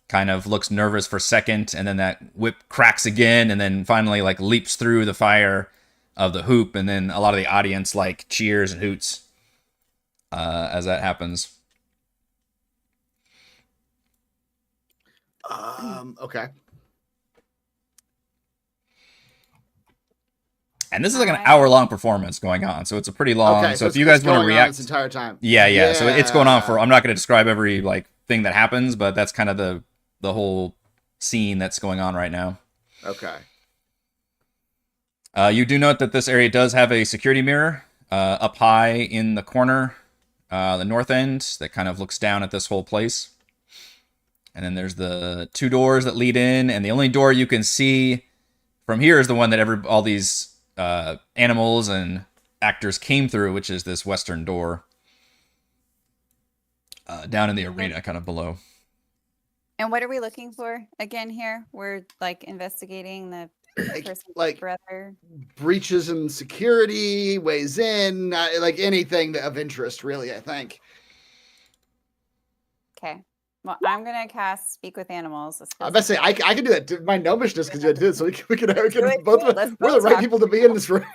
kind of looks nervous for a second, and then that whip cracks again, and then finally leaps through the fire of the hoop, and then a lot of the audience cheers and hoots as that happens. Okay. And this is an hour-long performance going on, so it's a pretty long. Okay, so if you guys want to react, this entire time. Yeah. So it's going on for. I'm not going to describe every thing that happens, but that's kind of the whole scene that's going on right now. Okay. You do note that this area does have a security mirror up high in the corner, the north end, that kind of looks down at this whole place. And then there's the two doors that lead in, and the only door you can see from here is the one that all these animals and actors came through, which is this western door down in the arena, kind of below. And what are we looking for again here? We're investigating the person's brother. Breaches in security, ways in, anything of interest, really, I think. Okay. Well, I'm gonna cast Speak with Animals. I was about to say I can do that. My gnomishness because you did it, so we can both. We're the right people to be in this room.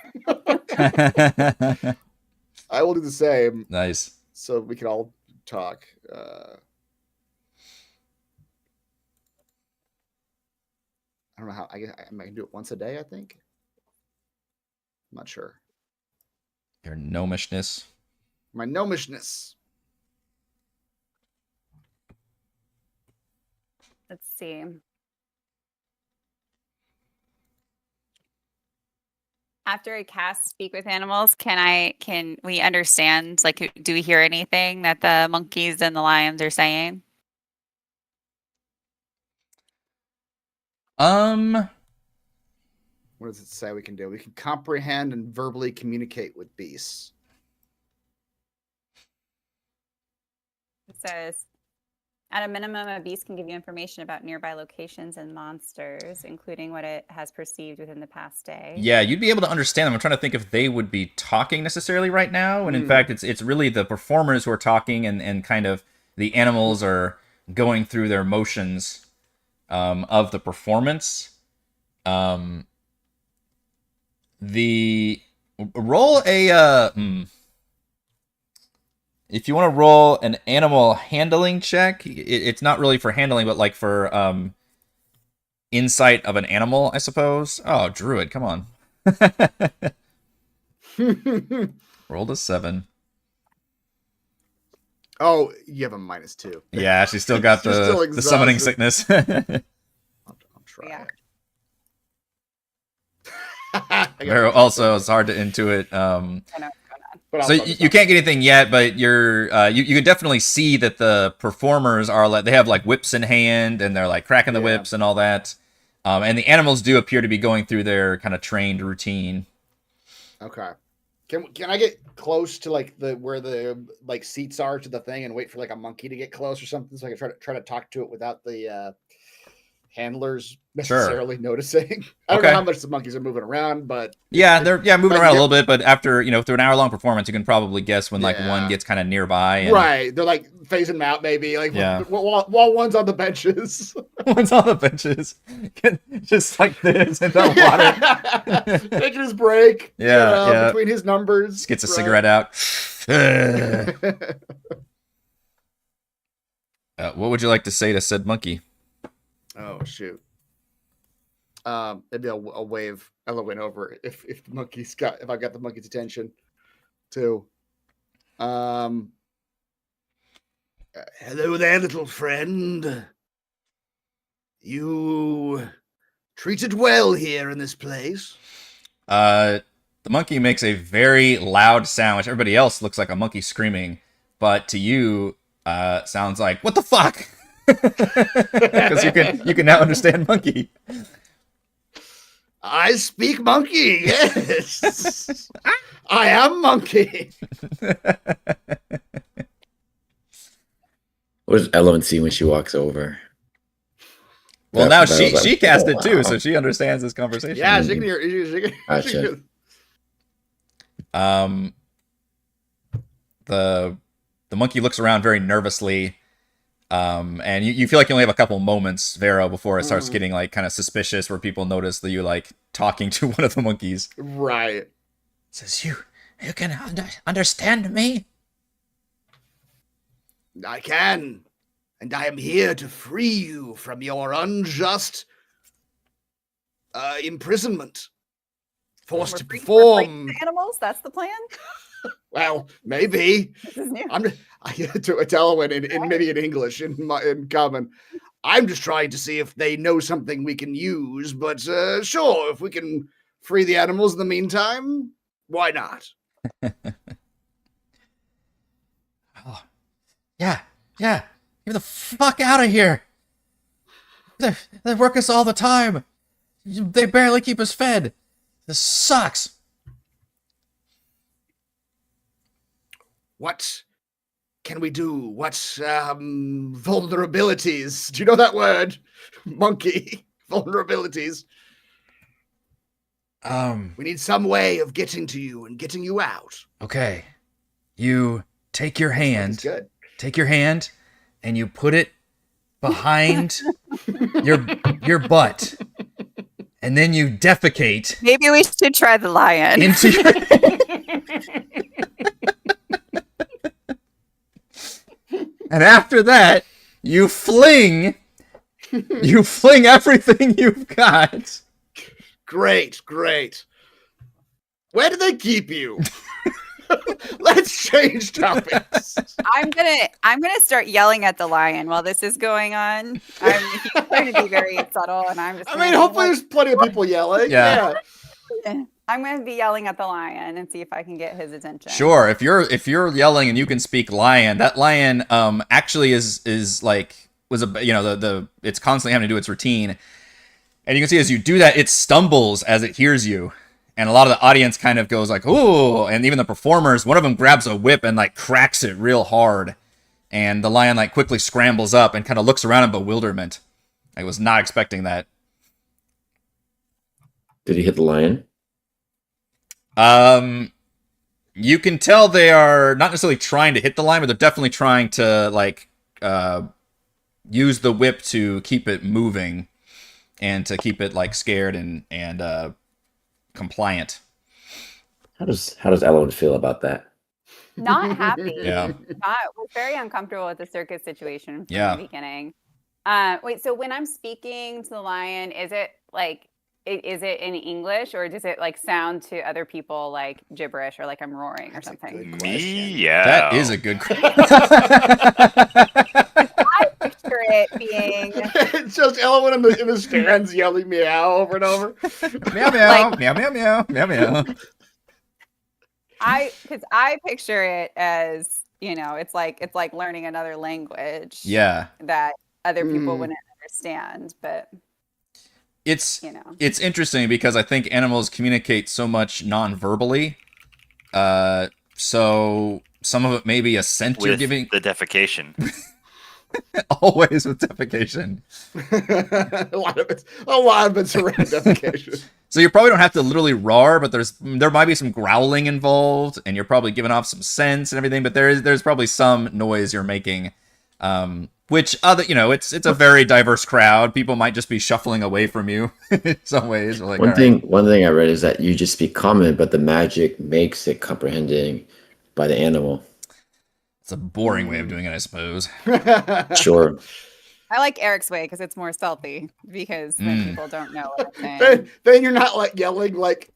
I will do the same. Nice. So we can all talk. I don't know how. I can do it once a day, I think. I'm not sure. Your gnomishness. My gnomishness. Let's see. After I cast Speak with Animals, can we understand, do we hear anything that the monkeys and the lions are saying? What does it say we can do? We can comprehend and verbally communicate with beasts. It says, at a minimum, a beast can give you information about nearby locations and monsters, including what it has perceived within the past day. Yeah, you'd be able to understand them. I'm trying to think if they would be talking necessarily right now. And in fact, it's really the performers who are talking, and kind of the animals are going through their motions of the performance. The roll a if you want to roll an animal handling check, it's not really for handling, but for insight of an animal, I suppose. Oh, druid, come on. Rolled a 7. Oh, you have a -2. Yeah, she's still got She's still the summoning exhausted. sickness. I'll try Yeah. it. I got Vero it. also is hard to intuit. I know what's going on. But I'll So focus you on can't get anything yet, but you can definitely see that the performers are like they have like whips in hand and they're like cracking the Yeah. whips and all that. And the animals do appear to be going through their kind of trained routine. it. Okay. Can I get close to like where the like seats are to the thing and wait for like a monkey to get close or something so I can try to talk to it without the handlers necessarily noticing. I don't know Okay. how much the monkeys are moving around, but Yeah, they're moving like, around a little bit, but after through an hour-long performance, you can probably guess when like Yeah. one gets kind of nearby. And right, they're like phasing them out maybe like Yeah. while one's on the benches. one's on the benches, just like this in the water. Taking his break. Yeah. Between his numbers. Just gets a right. cigarette out. What would you like to say to said monkey? Oh shoot. Maybe I'll wave Elowen over if the monkey's if I've got the monkey's attention too. Hello there, little friend. You treated well here in this place. The monkey makes a very loud sound, which everybody else looks like a monkey screaming, but to you, sounds like "What the fuck?" Because you can now understand monkey. I speak monkey, yes. I am monkey. What does Elowen see when she walks over? Well, That- now that she was like, cast oh, it too, wow. so she understands this conversation. Yeah, she can hear. She can Gotcha. The monkey looks around very nervously, and you feel like you only have a couple moments, Vero, before it starts getting like kind of suspicious, where people notice that you like talking to one of the monkeys. Right. Says you can understand me. I can. And I am here to free you from your unjust imprisonment. Forced to We're freeing perform. the animals? That's the plan? Well, maybe. This is new. I to tell in maybe in English in common. I'm just trying to see if they know something we can use, but sure, if we can free the animals in the meantime, why not? Oh, yeah. Get the fuck out of here. They work us all the time. They barely keep us fed. This sucks. What can we do? What vulnerabilities? Do you know that word? Monkey. Vulnerabilities. We need some way of getting to you and getting you out. Okay. You take your That's hand. good. Take your hand and you put it behind your butt. And then you defecate Maybe we should try the lion. into your And after that, you fling everything you've got. Great. Where do they keep you? Let's change topics. I'm gonna start yelling at the lion while this is going on. He's trying to be very subtle, and I'm just. I mean, hopefully there's plenty of people yelling. Yeah. I'm gonna be yelling at the lion and see if I can get his attention. Sure, if you're yelling and you can speak lion, that lion actually is like it's constantly having to do its routine. And you can see as you do that, it stumbles as it hears you. And a lot of the audience kind of goes like, "Ooh!" And even the performers, one of them grabs a whip and like cracks it real hard. And the lion like quickly scrambles up and kind of looks around in bewilderment. I was not expecting that. Did he hit the lion? You can tell they are not necessarily trying to hit the lion, but they're definitely trying to like use the whip to keep it moving and to keep it like scared and compliant. How does Elowen feel about that? Not happy. Yeah. Was very uncomfortable with the circus situation from Yeah. the beginning. Wait, so when I'm speaking to the lion, is is it in English, or does it like sound to other people like gibberish or like I'm roaring or something? Meow. That is a good question. I picture it being It's just Elowen in the stands yelling meow over and over. Meow meow, meow meow meow, meow meow. because I picture it as, you know, it's like learning another language. Yeah. That other people wouldn't understand, but it's you know, it's interesting because I think animals communicate so much non-verbally. So some of it may be a scent you're With giving. the defecation. Always with defecation. a lot of it's around defecation. So you probably don't have to literally roar, but there might be some growling involved, and you're probably giving off some scents and everything. But there's probably some noise you're making, which it's a very diverse crowd. People might just be shuffling away from you in some ways. Like, one thing I read is that you just speak common, but the magic makes it comprehending by the animal. It's a boring way of doing it, I suppose. Sure. I like Eric's way because it's more stealthy, because then people don't know what I'm saying. Then you're not like yelling like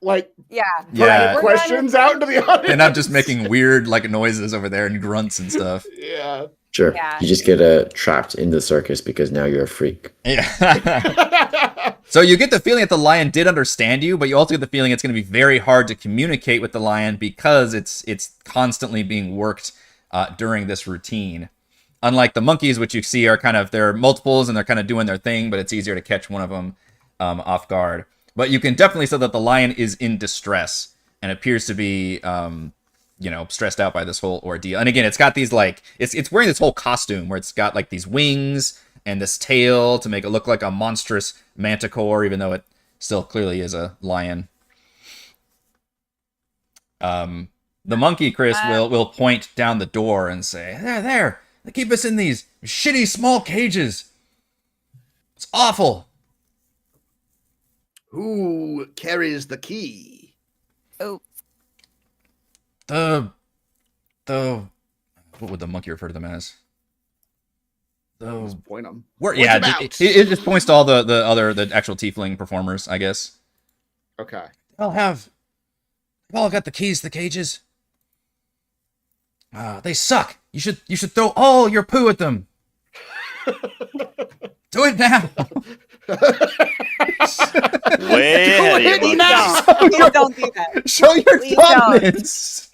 Yeah. questions out into the audience. And I'm just making weird like noises over there and grunts and stuff. Yeah. Sure. Yeah. You just get trapped in the circus because now you're a freak. Yeah. So you get the feeling that the lion did understand you, but you also get the feeling it's going to be very hard to communicate with the lion because it's constantly being worked during this routine. Unlike the monkeys, which you see are they're multiples and they're kind of doing their thing, but it's easier to catch one of them off guard. But you can definitely say that the lion is in distress and appears to be, stressed out by this whole ordeal. And again, it's got these it's wearing this whole costume where it's got like these wings and this tail to make it look like a monstrous manticore, even though it still clearly is a lion. The monkey, Chris, will point down the door and say, there. They keep us in these shitty small cages. It's awful. Who carries the key? Oh, The what would the monkey refer to them as? Just point them. It just points to all the actual tiefling performers, I guess. Okay. They've all got the keys to the cages. They suck. You should throw all your poo at them. Do it now. Way ahead of you, now. please don't do that. Show your Please dominance.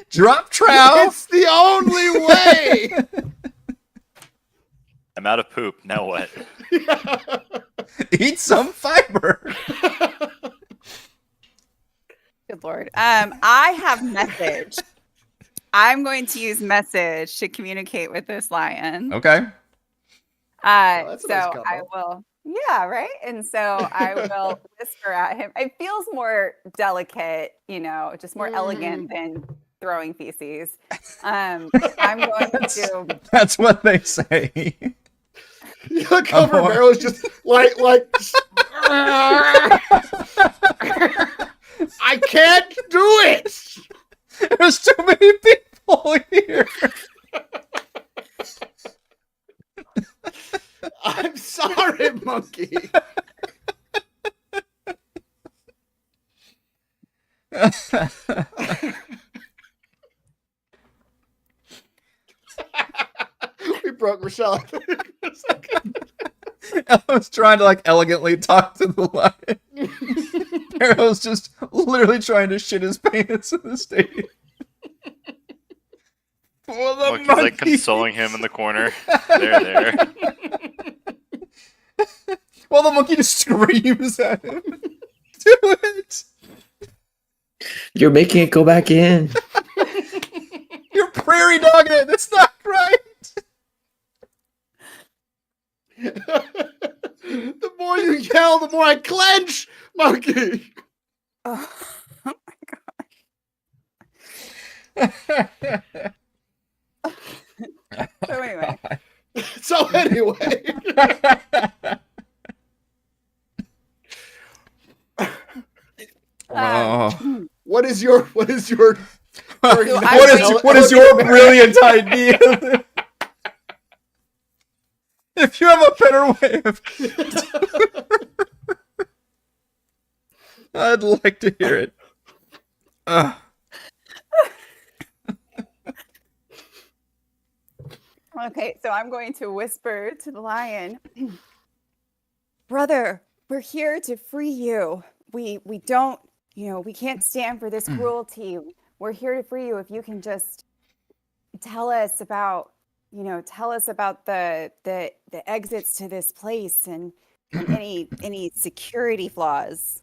Drop trowel. It's the only way. I'm out of poop. Now what? Eat some fiber. Good Lord. I have message. I'm going to use message to communicate with this lion. Okay. that's a So nice combo. I will. Yeah, right. And so I will whisper at him. It feels more delicate, just more elegant than throwing feces. I'm going to. That's what they say. You look over, Barrow's just like. I can't do it. There's too many people here. I'm sorry, monkey. We broke Rochelle. I was trying to elegantly talk to the lion. Arrow's just literally trying to shit his pants in the stadium. For the Monkey's monkey. consoling him in the corner. There. While the monkey just screams at him. Do it! You're making it go back in. You're prairie dogging it. That's not right. The more you yell, the more I clench, monkey. Oh my God. So anyway. What is your what is your brilliant idea? If you have a better way of I'd like to hear it. Okay, so I'm going to whisper to the lion, brother, we're here to free you. We don't, we can't stand for this cruelty. We're here to free you. If you can just tell us about the exits to this place and any security flaws.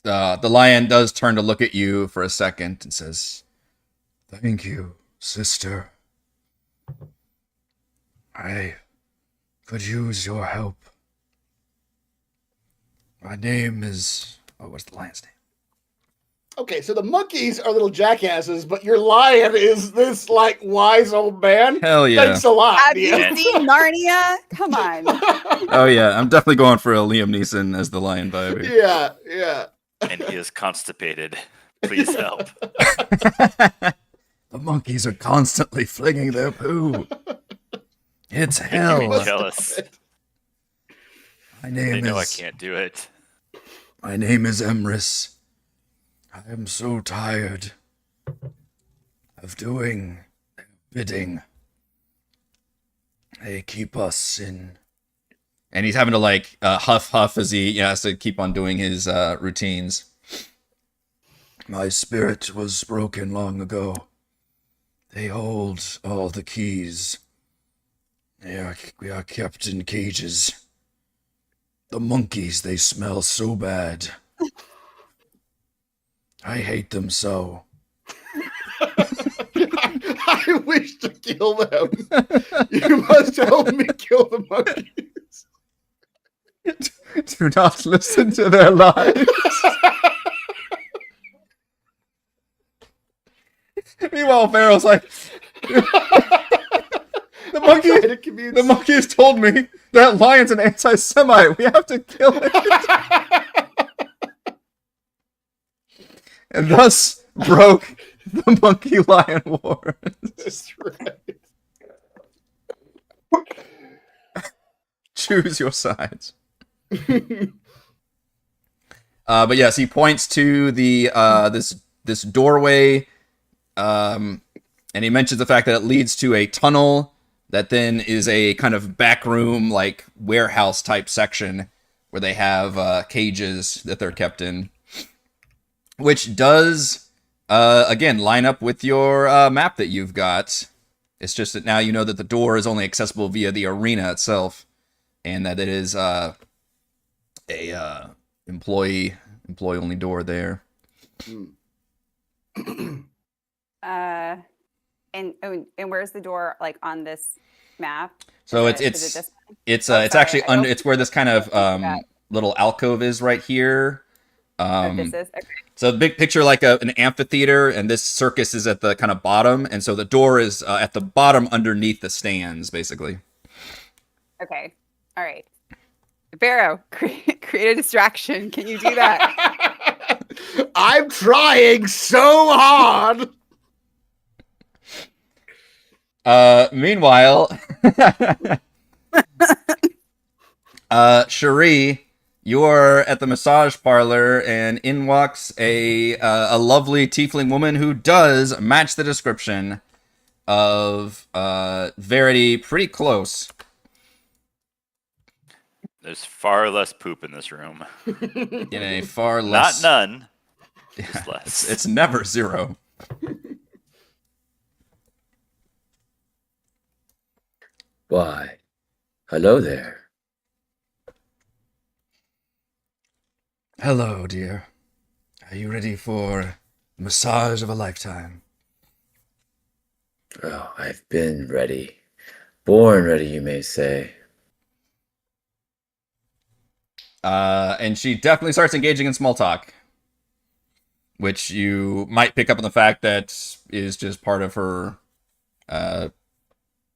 The lion does turn to look at you for a second and says, "Thank you, sister. I could use your help. My name is..." Oh, what's the lion's name? Okay, so the monkeys are little jackasses, but your lion is this like wise old man. Hell yeah. Thanks a lot. Have Ian. you seen Narnia? Come on. Oh yeah, I'm definitely going for a Liam Neeson as the lion vibe here. Yeah. And he is constipated. Please help. The monkeys are constantly flinging their poo. It's hell. I'm jealous. My They name know I is... can't do it. My name is Emrys. I am so tired of doing their bidding. They keep us in... And he's having to like huff as he has to keep on doing his routines. My spirit was broken long ago. They hold all the keys. We are kept in cages. The monkeys, they smell so bad. I hate them so. I wish to kill them. You must help me kill the monkeys. Do not listen to their lies. Meanwhile, Pharaoh's like, the monkeys told me that lion's an anti-Semite. We have to kill it. And thus broke the monkey-lion war. That's right. Choose your sides. But yes, he points to the this doorway, and he mentions the fact that it leads to a tunnel that then is a kind of back room, like warehouse type section where they have cages that they're kept in, which does again line up with your map that you've got. It's just that now you know that the door is only accessible via the arena itself, and that it is a employee only door there. And where's the door, like on this map? So Is it it's this one? it's Oh, sorry, actually I under. don't It's where this kind of that. little alcove is right here. This is okay. So big picture like an amphitheater, and this circus is at the kind of bottom, and so the door is at the bottom underneath the stands, basically. Okay. All right. Barrow, create a distraction. Can you do that? I'm trying so hard. Meanwhile, Cherie, you're at the massage parlor, and in walks a lovely tiefling woman who does match the description of Verity pretty close. There's far less poop in this room. In a far less... Not none. Yeah, Just less. it's never zero. Why, hello there. Hello, dear. Are you ready for massage of a lifetime? Oh, I've been ready. Born ready, you may say. And she definitely starts engaging in small talk, which you might pick up on the fact that is just part of her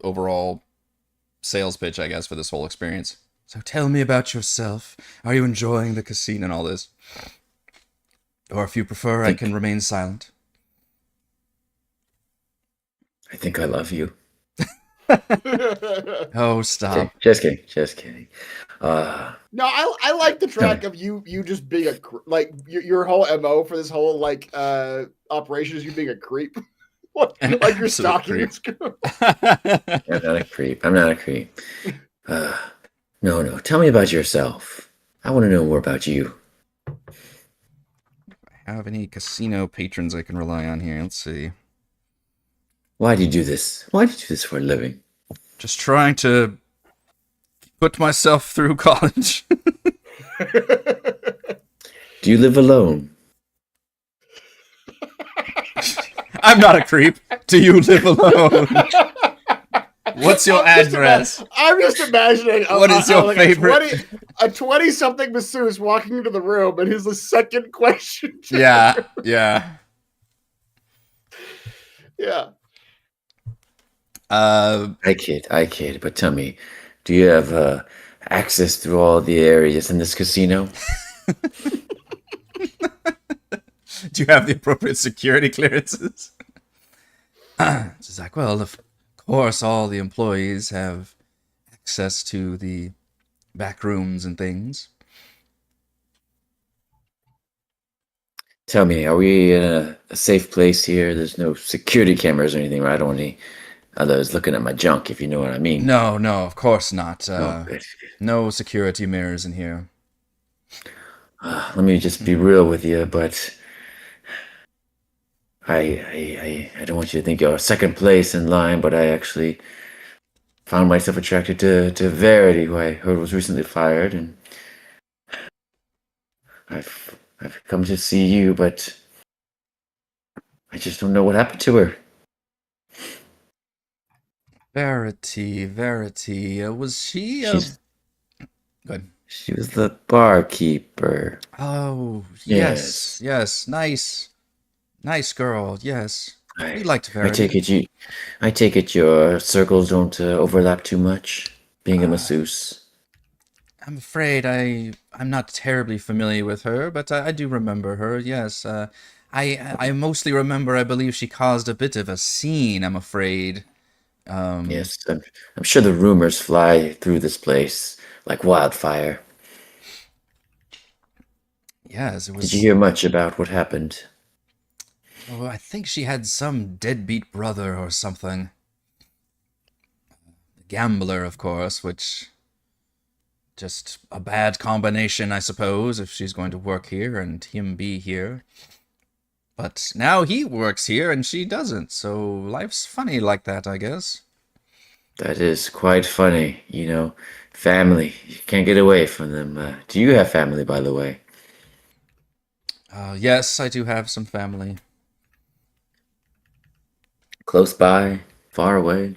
overall sales pitch, I guess, for this whole experience. So tell me about yourself. Are you enjoying the casino and all this? Or if you prefer, I can remain silent. I think I love you. Oh, stop. Just kidding. No, I like the track of you just being like your whole MO for this whole like operation is you being a creep. Like you're stalking this girl. I'm not a creep. I'm not a creep. No. Tell me about yourself. I want to know more about you. Have any casino patrons I can rely on here? Let's see. Why do you do this? Why do you do this for a living? Just trying to put myself through college. Do you live alone? I'm not a creep. Do you live alone? What's your address? I'm just imagining. What is your favorite? A 20-something masseuse walking into the room, and his second question. Yeah. I kid. But tell me, do you have access through all the areas in this casino? Do you have the appropriate security clearances? It's like, well, of course, all the employees have access to the back rooms and things. Tell me, are we in a safe place here? There's no security cameras or anything, right? I don't want any others looking at my junk, if you know what I mean. No, of course not. Good. No security mirrors in here. Let me just be real with you, but I don't want you to think you're second place in line, but I actually found myself attracted to Verity, who I heard was recently fired, and I've come to see you, but I just don't know what happened to her. Verity. Was she? Good. She was the barkeeper. Oh, yes. Nice girl. Yes. We liked Verity. I take it your circles don't overlap too much, being a masseuse. I'm afraid I'm not terribly familiar with her, but I do remember her. Yes. I mostly remember. I believe she caused a bit of a scene. I'm afraid. Yes, I'm sure the rumors fly through this place like wildfire. Yes, it was. Did you hear much about what happened? Oh, I think she had some deadbeat brother or something. A gambler, of course, which just a bad combination, I suppose, if she's going to work here and him be here. But now he works here and she doesn't, so life's funny like that, I guess. That is quite funny, Family, you can't get away from them. Do you have family, by the way? Yes, I do have some family. Close by? Far away?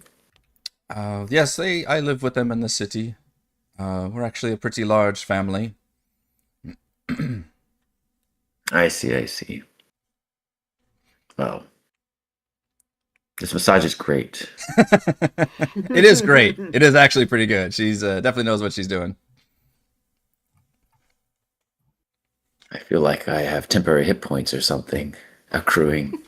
Yes, I live with them in the city. We're actually a pretty large family. I see. Well, this massage is great. It is great. It is actually pretty good. She's definitely knows what she's doing. I feel like I have temporary hit points or something accruing.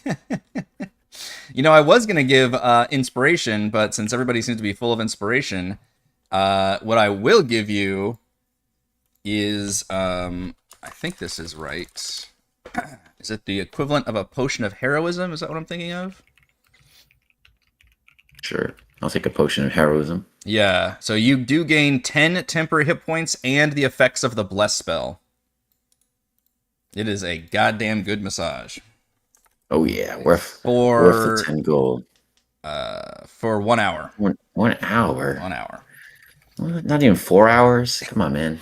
I was going to give inspiration, but since everybody seems to be full of inspiration, what I will give you is, I think this is right. Is it the equivalent of a potion of heroism? Is that what I'm thinking of? Sure. I'll take a potion of heroism. Yeah. So you do gain 10 temporary hit points and the effects of the bless spell. It is a goddamn good massage. Oh yeah, worth the 10 gold. For 1 hour. 1 hour? 1 hour. Well, not even 4 hours? Come on, man.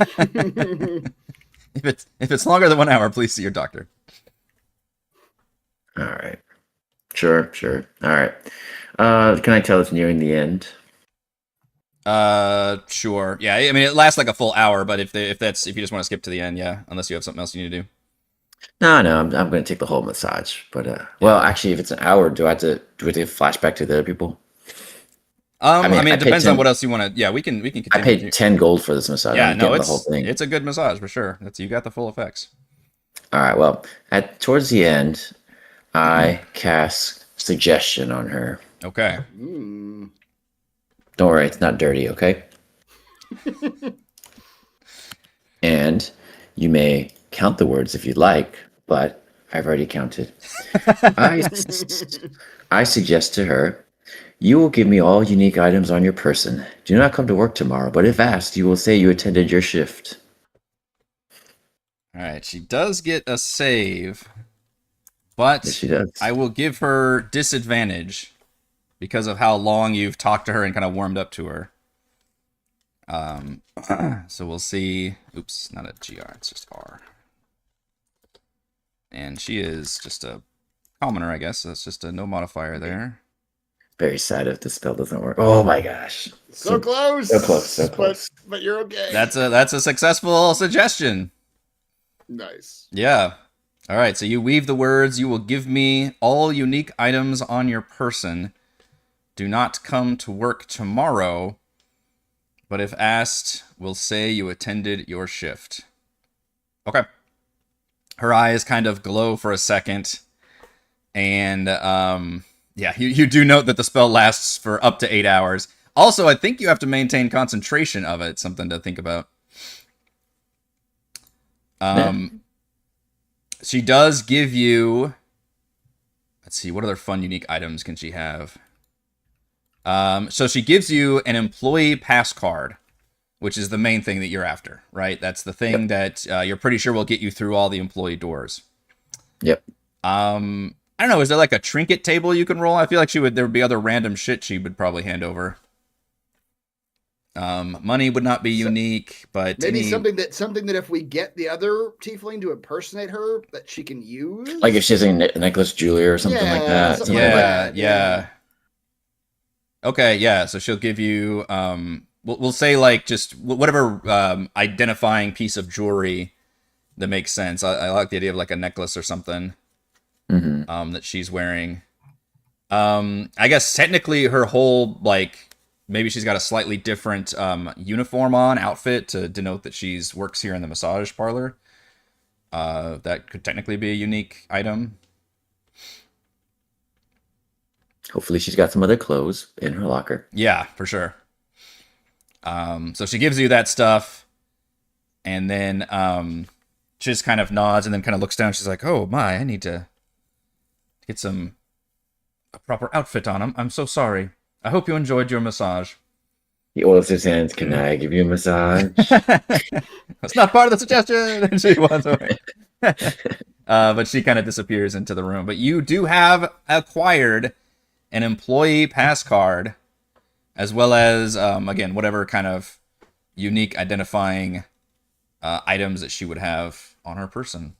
If it's longer than 1 hour, please see your doctor. All right. Sure. All right. Can I tell it's nearing the end? Sure. Yeah, I mean it lasts like a full hour, but if you just want to skip to the end, yeah, unless you have something else you need to do. No, I'm going to take the whole massage. But well, actually, if it's an hour, do I have to flash back to the other people? I mean, it depends on what else you want to. Yeah, we can continue. I paid 10 gold for this massage. Yeah, no, the whole thing. It's a good massage for sure. You got the full effects. All right. Well, towards the end, I cast suggestion on her. Okay. Don't worry, it's not dirty. Okay. And you may count the words if you'd like, but I've already counted. I suggest to her, you will give me all unique items on your person. Do not come to work tomorrow, but if asked, you will say you attended your shift. All right, she does get a save, but Yes, she does. I will give her disadvantage because of how long you've talked to her and kind of warmed up to her. So we'll see. Oops, not a GR, it's just R. And she is just a commoner, I guess. So that's just a no modifier there. Very sad if the spell doesn't work. Oh my gosh. So close. So close. So close. But you're okay. That's a successful suggestion. Nice. Yeah. All right, so you weave the words, you will give me all unique items on your person. Do not come to work tomorrow, but if asked, will say you attended your shift. Okay. Her eyes kind of glow for a second, and yeah, you do note that the spell lasts for up to 8 hours. Also, I think you have to maintain concentration of it. Something to think about. She does give you... Let's see, what other fun, unique items can she have? So she gives you an employee pass card, which is the main thing that you're after, right? That's the thing that you're pretty sure will get you through all the employee doors. Yep. I don't know, is there like a trinket table you can roll? I feel like there would be other random shit she would probably hand over. Money would not be unique, but maybe something that if we get the other tiefling to impersonate her, that she can use. Like if she's a necklace, jewelry, or something like that. Yeah. Okay, yeah. So she'll give you, we'll say like just whatever identifying piece of jewelry that makes sense. I like the idea of like a necklace or something. Mm-hmm. That she's wearing. I guess technically her whole, like, maybe she's got a slightly different uniform on, outfit, to denote that she's works here in the massage parlor. That could technically be a unique item. Hopefully she's got some other clothes in her locker. Yeah, for sure. So she gives you that stuff, and then she just kind of nods and then kind of looks down. She's like, oh my, I need to get a proper outfit on. I'm so sorry. I hope you enjoyed your massage. He oils his hands. Can I give you a massage? That's not part of the suggestion. And she walks away. But she kind of disappears into the room. But you do have acquired an employee pass card, as well as, again, whatever kind of unique identifying items that she would have on her person.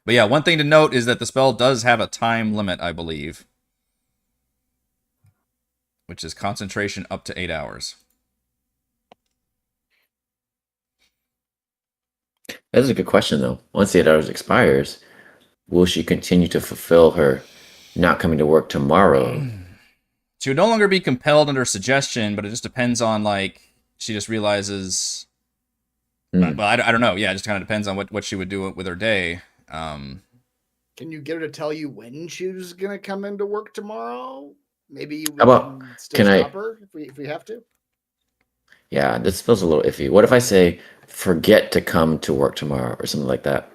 But yeah, one thing to note is that the spell does have a time limit, I believe, which is concentration up to 8 hours. That's a good question, though. Once the 8 hours expires, will she continue to fulfill her not coming to work tomorrow? She would no longer be compelled under suggestion, but it just depends on, like, she just realizes... Well, I don't know. Yeah, it just kind of depends on what she would do with her day. Can you get her to tell you when she's going to come into work tomorrow? Maybe we can stop her if we have to. Yeah, this feels a little iffy. What if I say, forget to come to work tomorrow or something like that?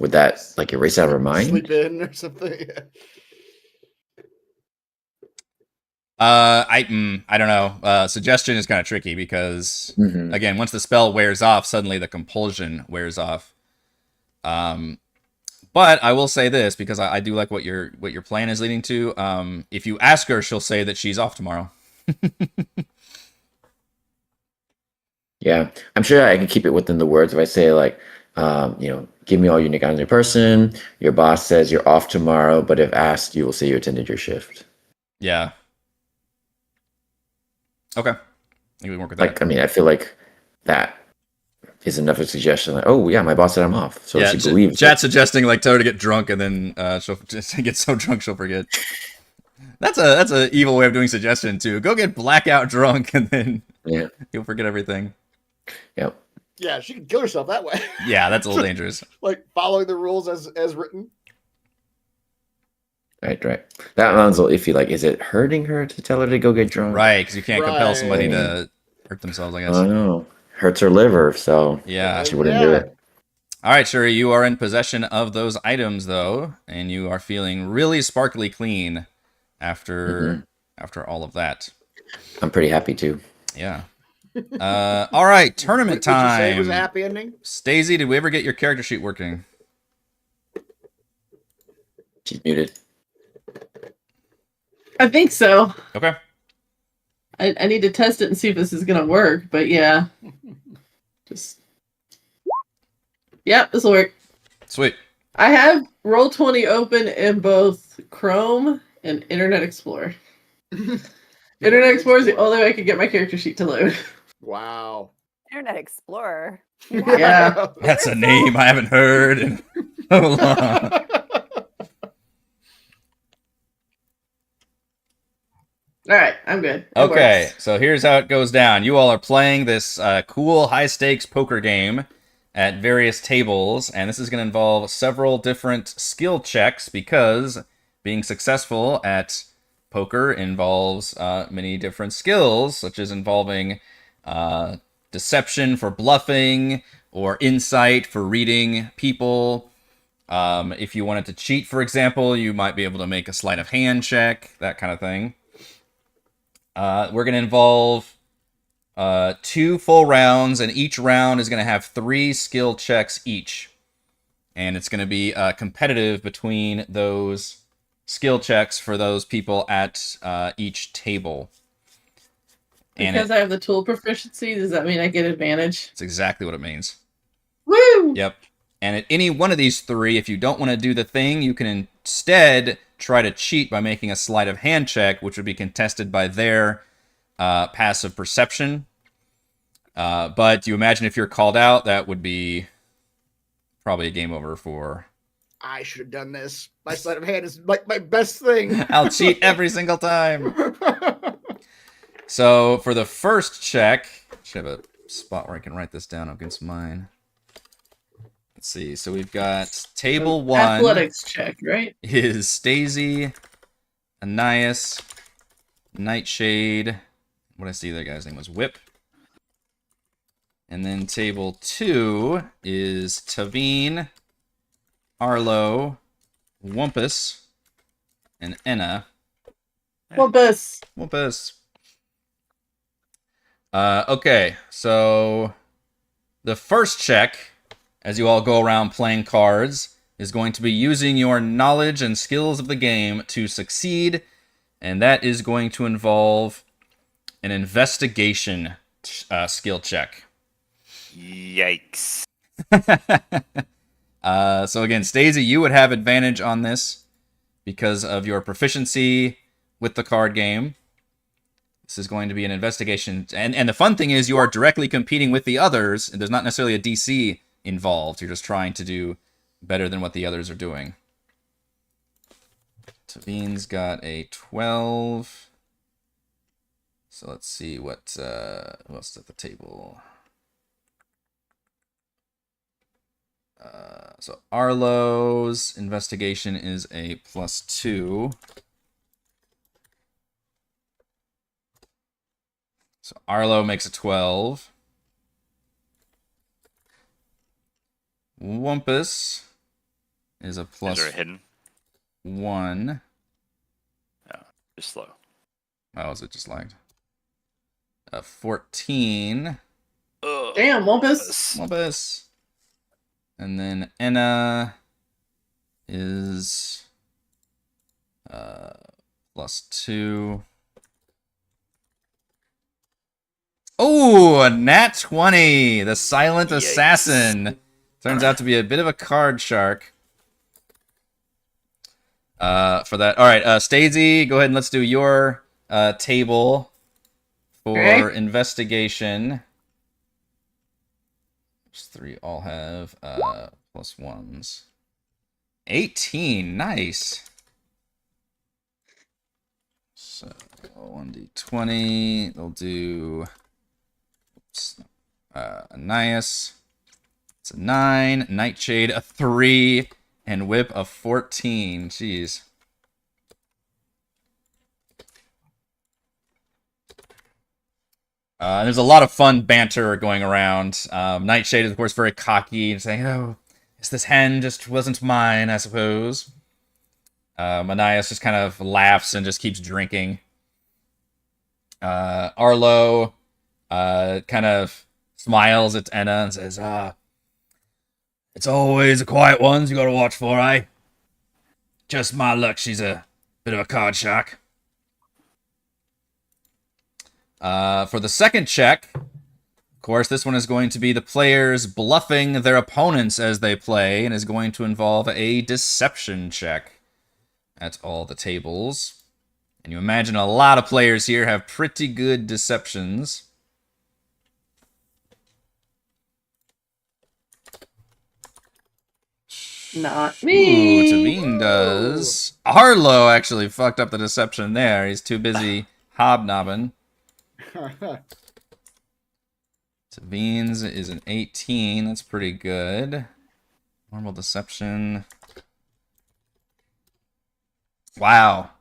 Would that like erase out of her mind? Sleep in or something? I don't know. Suggestion is kind of tricky because, again, once the spell wears off, suddenly the compulsion wears off. But I will say this, because I do like what your plan is leading to. If you ask her, she'll say that she's off tomorrow. Yeah, I'm sure I can keep it within the words. If I say like, give me all unique items on your person. Your boss says you're off tomorrow, but if asked, you will say you attended your shift. Yeah. Okay. You can work with that. Like, I mean, I feel like that is enough of a suggestion. Like, oh yeah, my boss said I'm off, so yeah, she believes. Chat suggesting like tell her to get drunk and then she'll just get so drunk she'll forget. That's a evil way of doing suggestion too. Go get blackout drunk and then you'll forget everything. Yep. Yeah, she can kill herself that way. Yeah, that's a little dangerous. Like following the rules as written. Right. That one's a little iffy. Like, is it hurting her to tell her to go get drunk? Right, because you can't compel somebody Right. to hurt themselves, I I guess. don't know. Hurts her liver, so Yeah. she wouldn't do it. All right, Shuri, you are in possession of those items, though, and you are feeling really sparkly clean after all of that. I'm pretty happy too. Yeah. All right, tournament Would you say it time. was a happy ending? Stacey, did we ever get your character sheet working? She's muted. I think so. Okay. I need to test it and see if this is gonna work, but yeah. Just Yep, this will work. Sweet. I have Roll20 open in both Chrome and Internet Explorer. Internet Explorer is the only way I can get my character sheet to load. Wow. Internet Explorer. Yeah. That's a name I haven't heard in so long. All right, I'm good. It Okay, works. so here's how it goes down. You all are playing this cool high-stakes poker game at various tables, and this is going to involve several different skill checks because being successful at poker involves many different skills, such as involving deception for bluffing or insight for reading people. If you wanted to cheat, for example, you might be able to make a sleight of hand check, that kind of thing. We're going to involve 2 full rounds, and each round is going to have 3 skill checks each. And it's going to be competitive between those skill checks for those people at each table. And Because I have the tool proficiency, does that mean I get advantage? it's exactly what it means. Woo! Yep. And at any one of these 3, if you don't want to do the thing, you can instead try to cheat by making a sleight of hand check, which would be contested by their passive perception. But you imagine if you're called out, that would be probably a game over for... I should have done this. My sleight of hand is like my best thing. I'll cheat every single time. So for the first check, I should have a spot where I can write this down against mine. Let's see. So we've got table 1. Athletics check, right? Is Stacey, Anais, Nightshade. What did I see? That guy's name was Whip. And then table 2 is Tavine, Arlo, Wumpus, and Enna. Wumpus. Wumpus. Okay, so the first check, as you all go around playing cards, is going to be using your knowledge and skills of the game to succeed, and that is going to involve an investigation skill check. Yikes. So again, Stacey, you would have advantage on this because of your proficiency with the card game. This is going to be an investigation. And the fun thing is you are directly competing with the others, and there's not necessarily a DC involved. You're just trying to do better than what the others are doing. Tavine's got a 12. So let's see who else is at the table. So Arlo's investigation is a +2. So Arlo makes a 12. Wumpus is a Those are hidden. +1. Oh, just slow. Oh, is it just lagged? 14. Ugh. Damn, Wumpus. Wumpus. And then Enna is +2. Oh, a nat 20. The Silent Yikes. Assassin. Turns out to be a bit of a card shark. For that. All right, Stacey, go ahead and let's do your table for Okay. investigation. Those 3 all have +1s. 18. Nice. So 1d20. They'll do. Oops. Anais. It's a 9. Nightshade a 3. And Whip a 14. Jeez. There's a lot of fun banter going around. Nightshade is, of course, very cocky and saying, "Oh, this hand just wasn't mine, I suppose." Manias just kind of laughs and just keeps drinking. Arlo kind of smiles at Enna and says, "It's always the quiet ones you gotta watch for, eh? Just my luck, she's a bit of a card shark." For the second check, of course, this one is going to be the players bluffing their opponents as they play, and is going to involve a deception check at all the tables. And you imagine a lot of players here have pretty good deceptions. Not me. Ooh, Tavine does. Arlo actually fucked up the deception there. He's too busy hobnobbing. Tavine's is an 18. That's pretty good. Normal deception. Wow.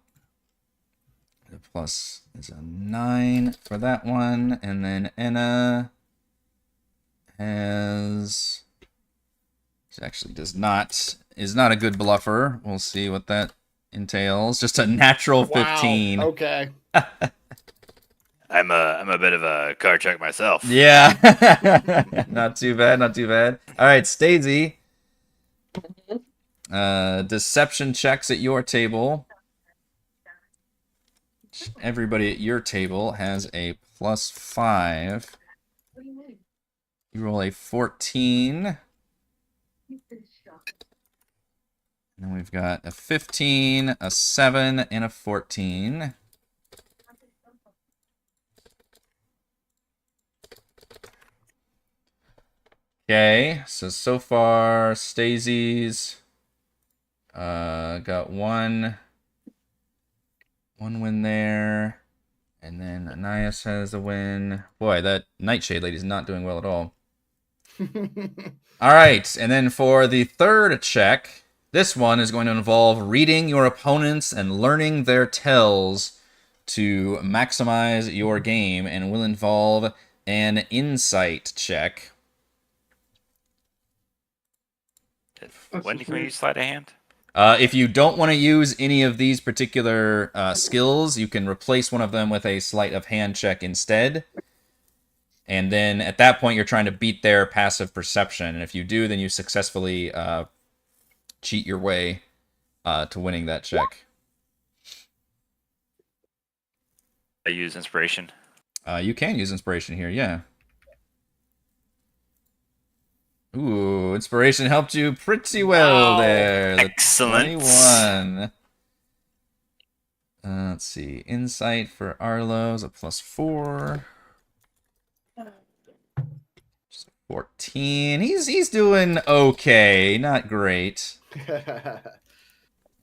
The plus is a 9 for that one. And then Enna has... She actually is not a good bluffer. We'll see what that entails. Just a natural 15. Wow. Okay. I'm a bit of a card check myself. Yeah. Not too bad, not too bad. All right, Stacey. Deception checks at your table. Everybody at your table has a +5. You roll a 14. And then we've got a 15, a 7, and a 14. Okay, so far, Stacey's got one win there. And then Anais has a win. Boy, that Nightshade lady's not doing well at all. All right, and then for the third check, this one is going to involve reading your opponents and learning their tells to maximize your game, and will involve an insight check. When can we use sleight of hand? If you don't want to use any of these particular skills, you can replace one of them with a sleight of hand check instead. And then at that point, you're trying to beat their passive perception. And if you do, then you successfully cheat your way to winning that check. I use inspiration. You can use inspiration here, yeah. Ooh, inspiration helped you pretty well there. Excellent. 21. Let's see. Insight for Arlo's a +4. 14. He's doing okay, not great.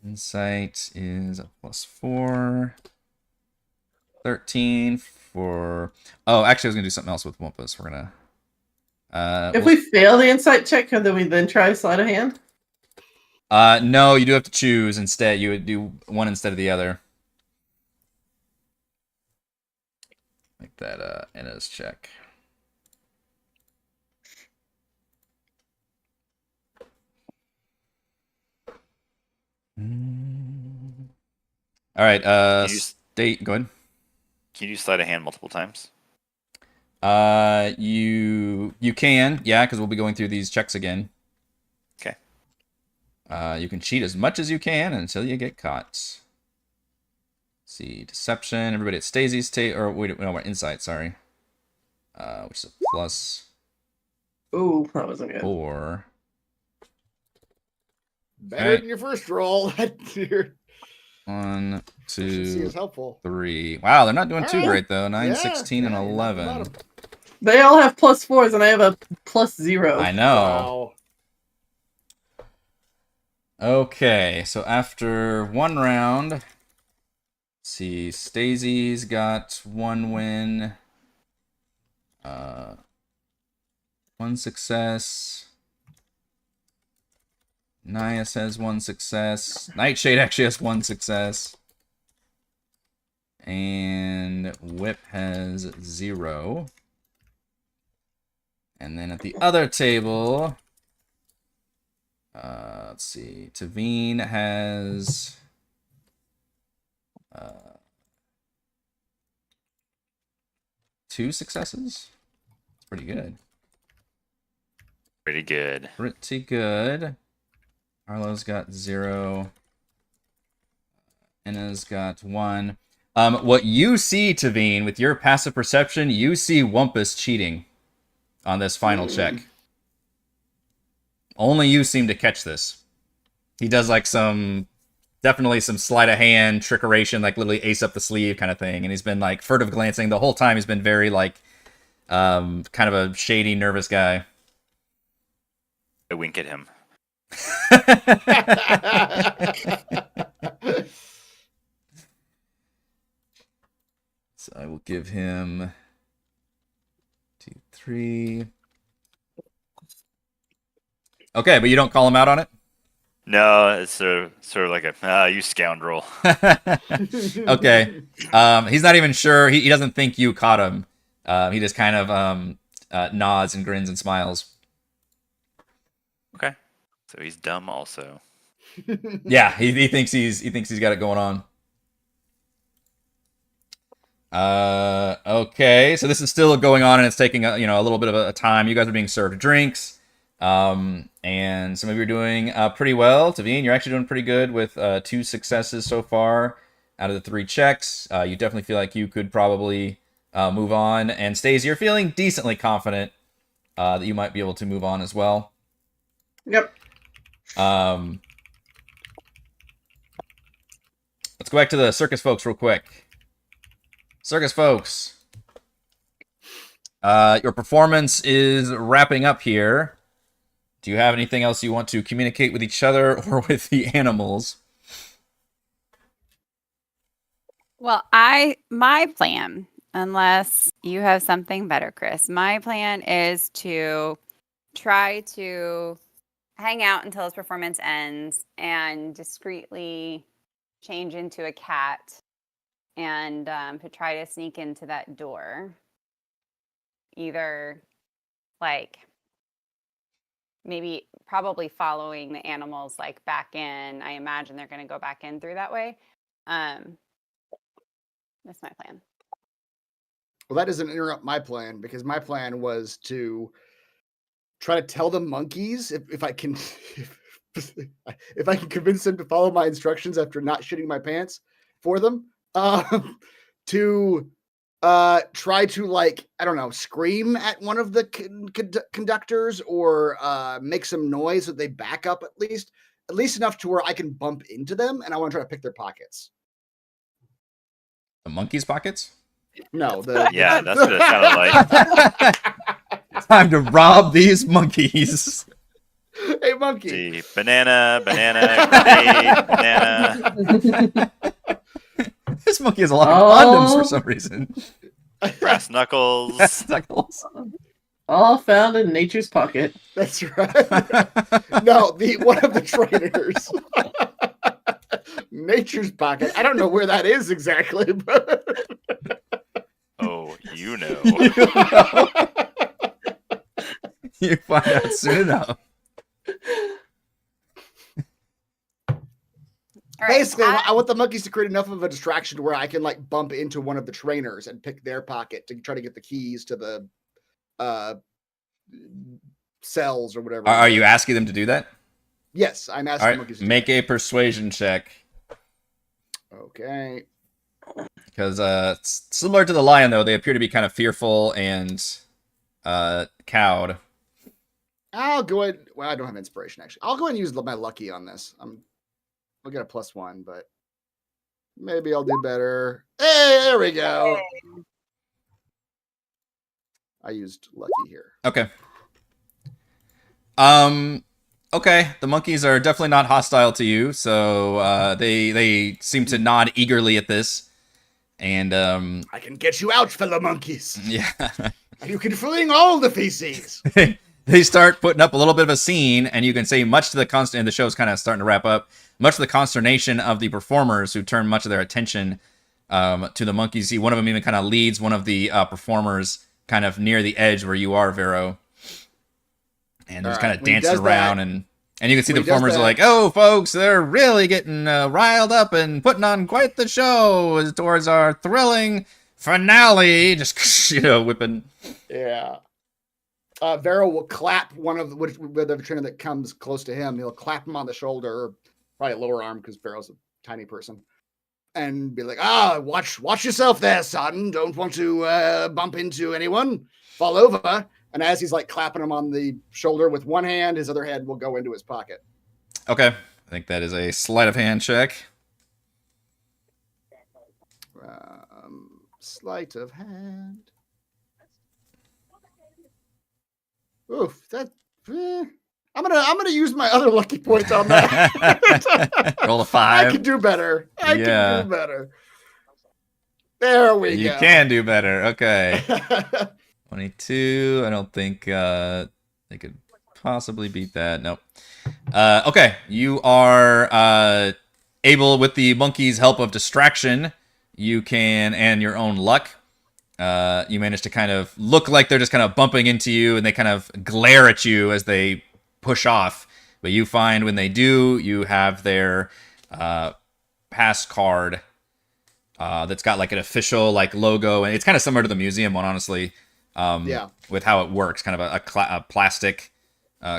Insight is a +4. 13 for... Oh, actually, I was gonna do something else with Wumpus. We're gonna... If we fail the insight check, could we then try sleight of hand? No, you do have to choose instead. You would do one instead of the other. Make that Enna's check. All right, State, go ahead. Can you do sleight of hand multiple times? You can, yeah, because we'll be going through these checks again. Okay. You can cheat as much as you can until you get caught. Let's see, deception. Everybody at Stacey's or wait, no, insight. Sorry. Which is a plus. Ooh, that wasn't good. 4. Better than your first roll. 1, 2, helpful. 3. Wow, they're not doing too right. great though. 9, Yeah, 16, and yeah, 11. They all have +4s, and I have a +0. I know. Wow. Okay, so after one round, let's see, Stacey's got 1 win, 1 success. Nias has 1 success. Nightshade actually has 1 success. And Whip has 0. And then at the other table, let's see, Tavine has 2 successes. That's pretty good. Pretty good. Pretty good. Arlo's got 0. Enna's got 1. What you see, Tavine, with your passive perception, you see Wumpus cheating on this final check. Only you seem to catch this. He does like definitely some sleight of hand, trickeration, like literally ace up the sleeve kind of thing. And he's been like furtive glancing the whole time. He's been very like kind of a shady, nervous guy. I wink at him. So I will give him 2, 3. Okay, but you don't call him out on it? No, it's sort of like a you scoundrel. Okay. He's not even sure. He doesn't think you caught him. He just kind of nods and grins and smiles. Okay. So he's dumb also. Yeah, he thinks he's got it going on. Okay, so this is still going on, and it's taking a little bit of a time. You guys are being served drinks, and some of you are doing pretty well. Tavine, you're actually doing pretty good with 2 successes so far out of the 3 checks. You definitely feel like you could probably move on, and Stacey, you're feeling decently confident that you might be able to move on as well. Yep. Let's go back to the circus folks real quick. Circus folks, your performance is wrapping up here. Do you have anything else you want to communicate with each other or with the animals? Well, my plan, unless you have something better, Chris, my plan is to try to hang out until his performance ends and discreetly change into a cat and to try to sneak into that door. Either like maybe probably following the animals like back in. I imagine they're going to go back in through that way. That's my plan. Well, that doesn't interrupt my plan, because my plan was to try to tell the monkeys if I can if I can convince them to follow my instructions after not shitting my pants for them, to try to, like, I don't know, scream at one of the conductors or make some noise so they back up at least enough to where I can bump into them, and I want to try to pick their pockets. The monkeys' pockets? No, yeah, that's what it sounded like. Time to rob these monkeys. Hey, monkey. See, banana, grenade, banana. This monkey has a lot of condoms for some reason. Brass knuckles. Brass knuckles. All found in nature's pocket. That's right. No, one of the trainers. Nature's pocket. I don't know where that is exactly, but Oh, you know. You find out soon enough. Basically, I want the monkeys to create enough of a distraction where I can like bump into one of the trainers and pick their pocket to try to get the keys to the cells or whatever. Are you asking them to do that? Yes, I'm asking the monkeys to make do a persuasion check. Okay. Because similar to the lion, though, they appear to be kind of fearful and cowed. I'll go ahead. Well, I don't have inspiration, actually. I'll go ahead and use my lucky on this. I'll get a +1, but maybe I'll do better. Hey, there we go. I used lucky here. Okay. Okay. The monkeys are definitely not hostile to you, so they seem to nod eagerly at this. And I can get you out, fellow monkeys. Yeah. You can fling all the feces. They start putting up a little bit of a scene, and you can say much to the and the show's kind of starting to wrap up. Much to the consternation of the performers, who turn much of their attention to the monkeys. See, one of them even kind of leads one of the performers kind of near the edge where you are, Vero. And just kind of dancing around, and you can see the performers are like, "Oh, folks, they're really getting riled up and putting on quite the show towards our thrilling finale." Just whipping. Yeah. Vero will clap one of the trainer that comes close to him. He'll clap him on the shoulder, or probably lower arm because Vero's a tiny person, and be like, watch yourself there, son. Don't want to bump into anyone. Fall over." And as he's like clapping him on the shoulder with one hand, his other hand will go into his pocket. Okay. I think that is a sleight of hand check. Sleight of hand. Oof, that. I'm gonna use my other lucky points on that. Roll a 5. I can do better. I can do better. There we go. You can do better. Okay. 22. I don't think they could possibly beat that. Nope. Okay. You are able, with the monkey's help of distraction, you can, and your own luck, you manage to kind of look like they're just kind of bumping into you, and they kind of glare at you as they push off. But you find when they do, you have their pass card that's got like an official like logo, and it's kind of similar to the museum one, honestly. With how it works, kind of a plastic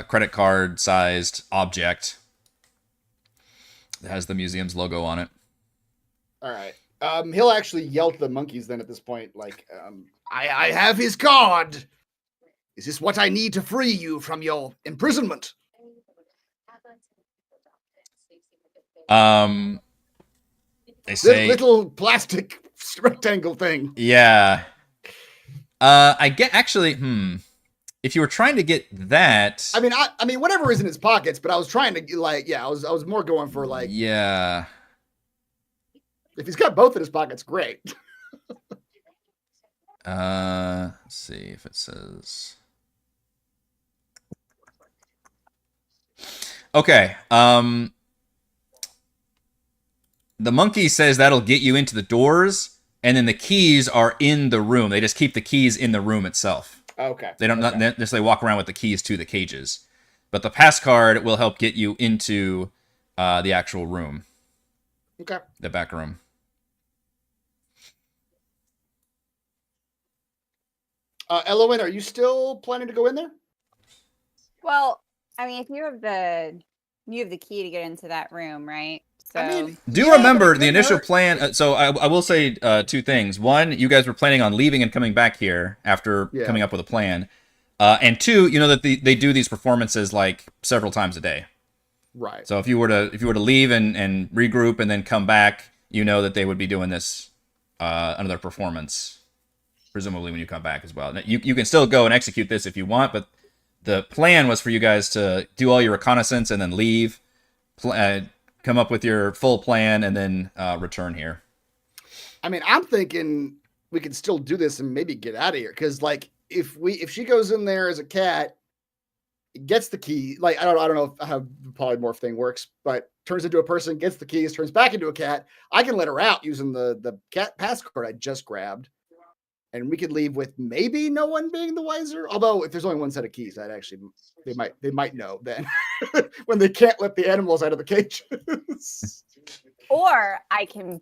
credit card sized object that has the museum's logo on it. All right. He'll actually yell to the monkeys then at this point, like, I have his card. Is this what I need to free you from your imprisonment? They say little plastic rectangle thing. Yeah. I get actually. If you were trying to get that, I mean, whatever is in his pockets. But I was trying to I was more going for like. Yeah. If he's got both in his pockets, great. Let's see if it says. Okay. The monkey says that'll get you into the doors. And then the keys are in the room. They just keep the keys in the room itself. Okay. They don't not necessarily walk around with the keys to the cages. But the pass card will help get you into the actual room. Okay. The back room. Elowen, are you still planning to go in there? Well, I mean, if you have the key to get into that room, right? So do remember the initial plan. So I will say 2 things. 1, you guys were planning on leaving and coming back here after coming up with a plan. And 2, you know that they do these performances like several times a day. Right. So if you were to leave and regroup and then come back, you know that they would be doing this another performance, presumably when you come back as well. Now, you can still go and execute this if you want, but the plan was for you guys to do all your reconnaissance and then leave. Come up with your full plan and then return here. I mean, I'm thinking we could still do this and maybe get out of here. Cause like if she goes in there as a cat, gets the key, like, I don't know how the polymorph thing works, but turns into a person, gets the keys, turns back into a cat. I can let her out using the cat passcode I just grabbed. And we could leave with maybe no one being the wiser. Although if there's only one set of keys, that actually they might know then when they can't let the animals out of the cages. Or I can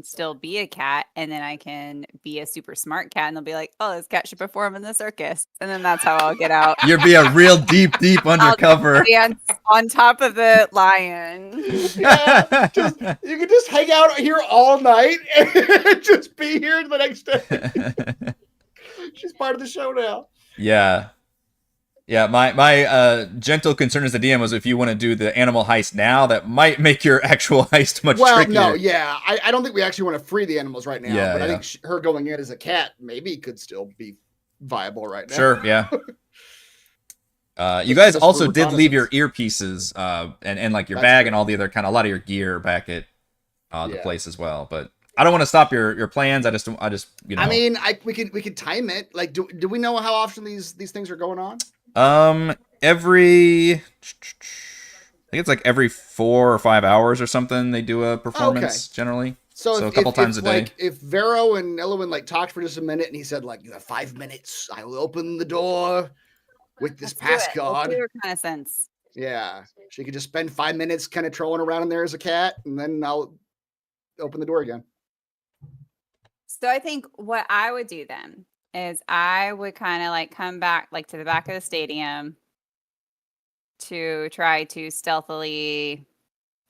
still be a cat, and then I can be a super smart cat, and they'll be like, "Oh, this cat should perform in the circus," and then that's how I'll get out. You'll be a real deep undercover. I'll dance on top of the lion. Yeah, you can just hang out here all night and just be here the next day. She's part of the show now. Yeah. Yeah, my gentle concern as the DM was if you want to do the animal heist now, that might make your actual heist much trickier. No, yeah. I don't think we actually want to free the animals right now, but I think her going in as a cat maybe could still be viable right now. Sure, yeah. You guys also did leave your earpieces and like your bag and all the other a lot of your gear back at the place as well, but I don't want to stop your plans. I just you know. I mean, we could time it. Like, do we know how often these things are going on? I think it's like every 4 or 5 hours or something. They do a performance generally. So a couple times a day. Like if Vero and Elowin like talked for just a minute, and he said like, "You have 5 minutes. I will open the door with this pass card." Reconnaissance. Yeah, she could just spend 5 minutes kind of trolling around in there as a cat, and then I'll open the door again. So I think what I would do then is I would kind of like come back like to the back of the stadium to try to stealthily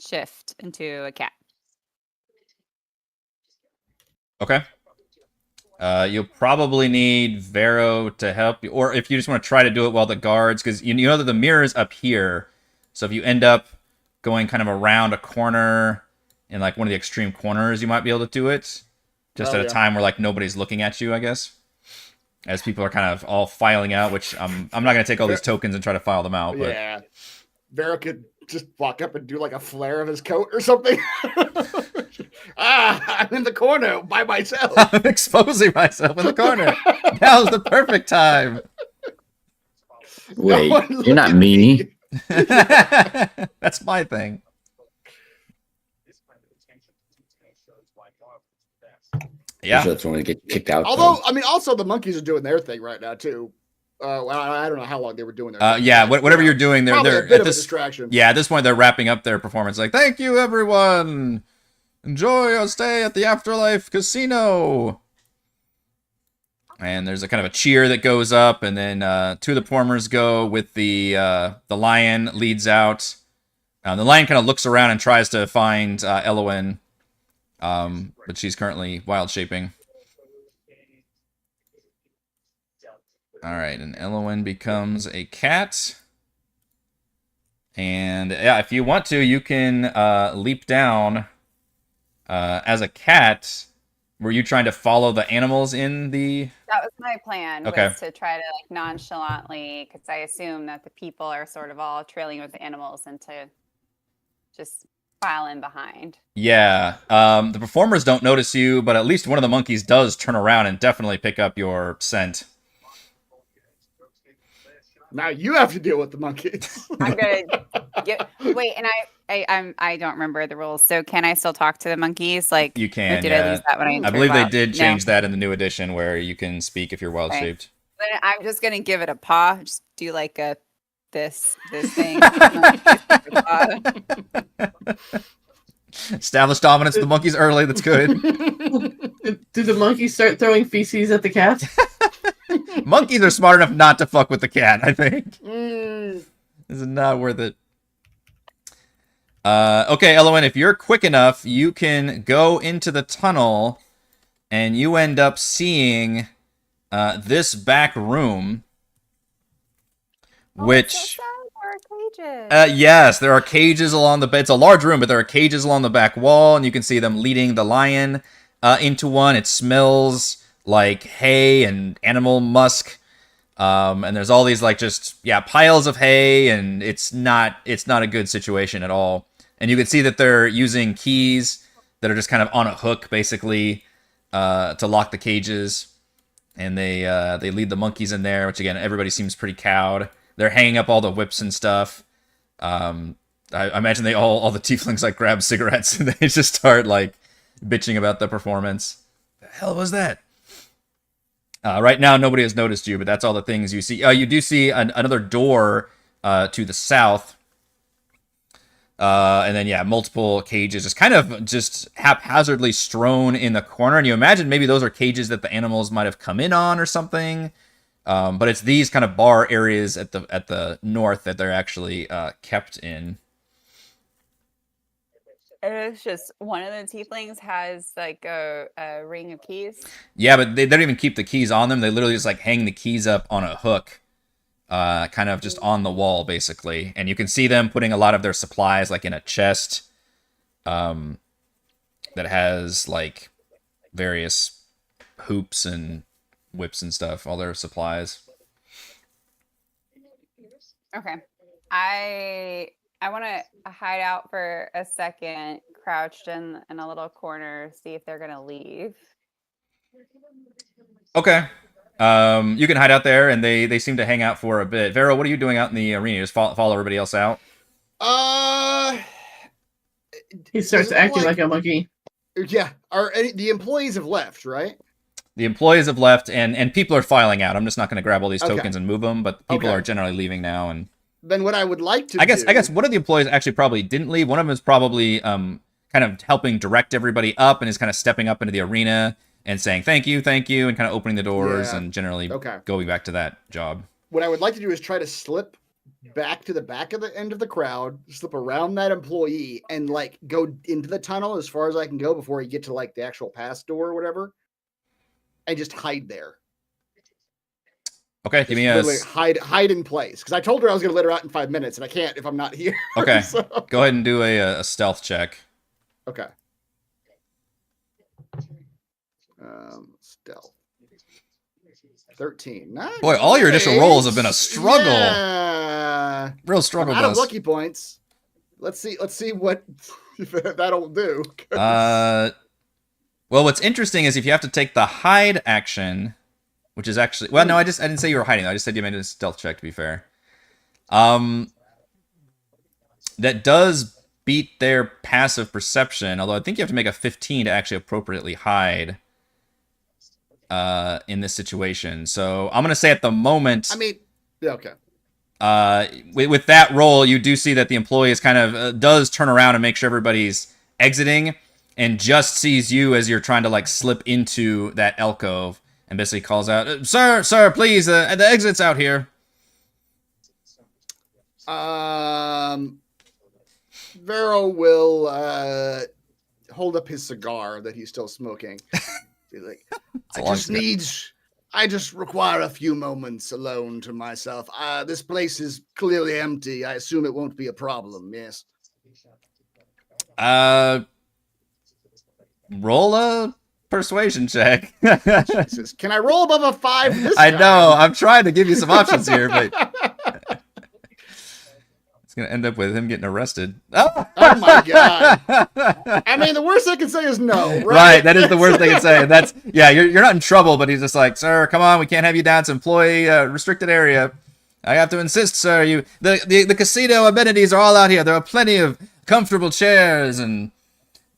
shift into a cat. Okay. You'll probably need Vero to help you, or if you just want to try to do it while the guards, because you know that the mirror is up here. So if you end up going kind of around a corner in like one of the extreme corners, you might be able to do it just at a time where like nobody's looking at you, I guess. As people are kind of all filing out, which I'm not going to take all these tokens and try to file them out. But yeah, Vero could just walk up and do like a flare of his coat or something. I'm in the corner by myself. I'm exposing myself in the corner. Now's the perfect time. Wait, you're not me. That's my thing. Yeah, That's when we get kicked out. Although, I mean, also the monkeys are doing their thing right now too. I don't know how long they were doing their thing. Yeah, whatever you're doing, they're a bit at of this a distraction. Yeah, at this point they're wrapping up their performance. Like, thank you everyone. Enjoy your stay at the Afterlife Casino. And there's a kind of a cheer that goes up, and then two of the performers go with the lion leads out. The lion kind of looks around and tries to find Elowin, but she's currently wild shaping. All right, and Elowin becomes a cat. And yeah, if you want to, you can leap down as a cat. Were you trying to follow the animals in the... That was my plan, Okay. was to try to like nonchalantly, because I assume that the people are sort of all trailing with the animals, and to just file in behind. Yeah, the performers don't notice you, but at least one of the monkeys does turn around and definitely pick up your scent. Now you have to deal with the monkeys. I'm gonna wait, and I don't remember the rules. So can I still talk to the monkeys? Like, you can. Did yeah. I lose that when I believe they did change that in the new edition, where you can speak if you're wild shaped. Then I'm just gonna give it a paw. Just do like a this thing. Establish dominance of the monkeys early. That's good. Do the monkeys start throwing feces at the cat? Monkeys are smart enough not to fuck with the cat, I think. This is not worth it. Okay, Elowin, if you're quick enough, you can go into the tunnel, and you end up seeing this back room, which... yes, there are cages along the... It's a large room, but there are cages along the back wall, and you can see them leading the lion into one. It smells like hay and animal musk, and there's all these like just piles of hay, and it's not a good situation at all. And you can see that they're using keys that are just kind of on a hook, basically, to lock the cages. And they lead the monkeys in there, which again everybody seems pretty cowed. They're hanging up all the whips and stuff. I imagine all the tieflings like grab cigarettes and they just start like bitching about the performance. The hell was that? Right now, nobody has noticed you, but that's all the things you see. You do see another door to the south. And then, multiple cages just haphazardly strewn in the corner. And you imagine maybe those are cages that the animals might have come in on or something. But it's these kind of bar areas at the north that they're actually kept in. It's just one of the tieflings has like a ring of keys. Yeah, but they don't even keep the keys on them. They literally just like hang the keys up on a hook, kind of just on the wall, basically. And you can see them putting a lot of their supplies like in a chest that has like various hoops and whips and stuff, all their supplies. Okay. I want to hide out for a second, crouched in a little corner, see if they're going to leave. Okay. You can hide out there, and they seem to hang out for a bit. Vero, what are you doing out in the arena? Just follow everybody else out? He starts acting like a monkey. Yeah. The employees have left, right? The employees have left, and people are filing out. I'm just not going to grab all these Okay. tokens and move them, but people Okay. are generally leaving now. And then what I would like to I guess one of the employees actually probably didn't leave. One of them is probably kind of helping direct everybody up and is kind of stepping up into the arena and saying thank you, and kind of opening the doors and generally going back to that job. What I would like to do is try to slip back to the back of the end of the crowd, slip around that employee, and like go into the tunnel as far as I can go before I get to like the actual pass door or whatever, and just hide there. Okay, just give me a hide in place, because I told her I was going to let her out in 5 minutes, and I can't if I'm not here. Okay, so... go ahead and do a stealth check. Okay. Stealth. 13. Nice. Boy, all your initial rolls have been a struggle. Yeah. Real struggle. I'm out of lucky points. Let's see what that'll do. Well, what's interesting is if you have to take the hide action, which is actually no, I didn't say you were hiding. I just said you made a stealth check. To be fair, that does beat their passive perception. Although I think you have to make a 15 to actually appropriately hide. In this situation, so I'm gonna say at the moment. I mean, yeah, okay. With that roll, you do see that the employee is kind of does turn around and make sure everybody's exiting, and just sees you as you're trying to like slip into that alcove, and basically calls out, "Sir, please, the exit's out here." Vero will hold up his cigar that he's still smoking. Like, I just require a few moments alone to myself. This place is clearly empty. I assume it won't be a problem. Yes. Roll a persuasion check. Jesus. Can I roll above a 5 this time? I know. I'm trying to give you some options here, but it's going to end up with him getting arrested. Oh my God. I mean, the worst I can say is no, right? Right, that is the worst they can say. That's, yeah, you're not in trouble, but he's just like, "Sir, come on, we can't have you down. It's employee restricted area. I have to insist, sir. The casino amenities are all out here. There are plenty of comfortable chairs and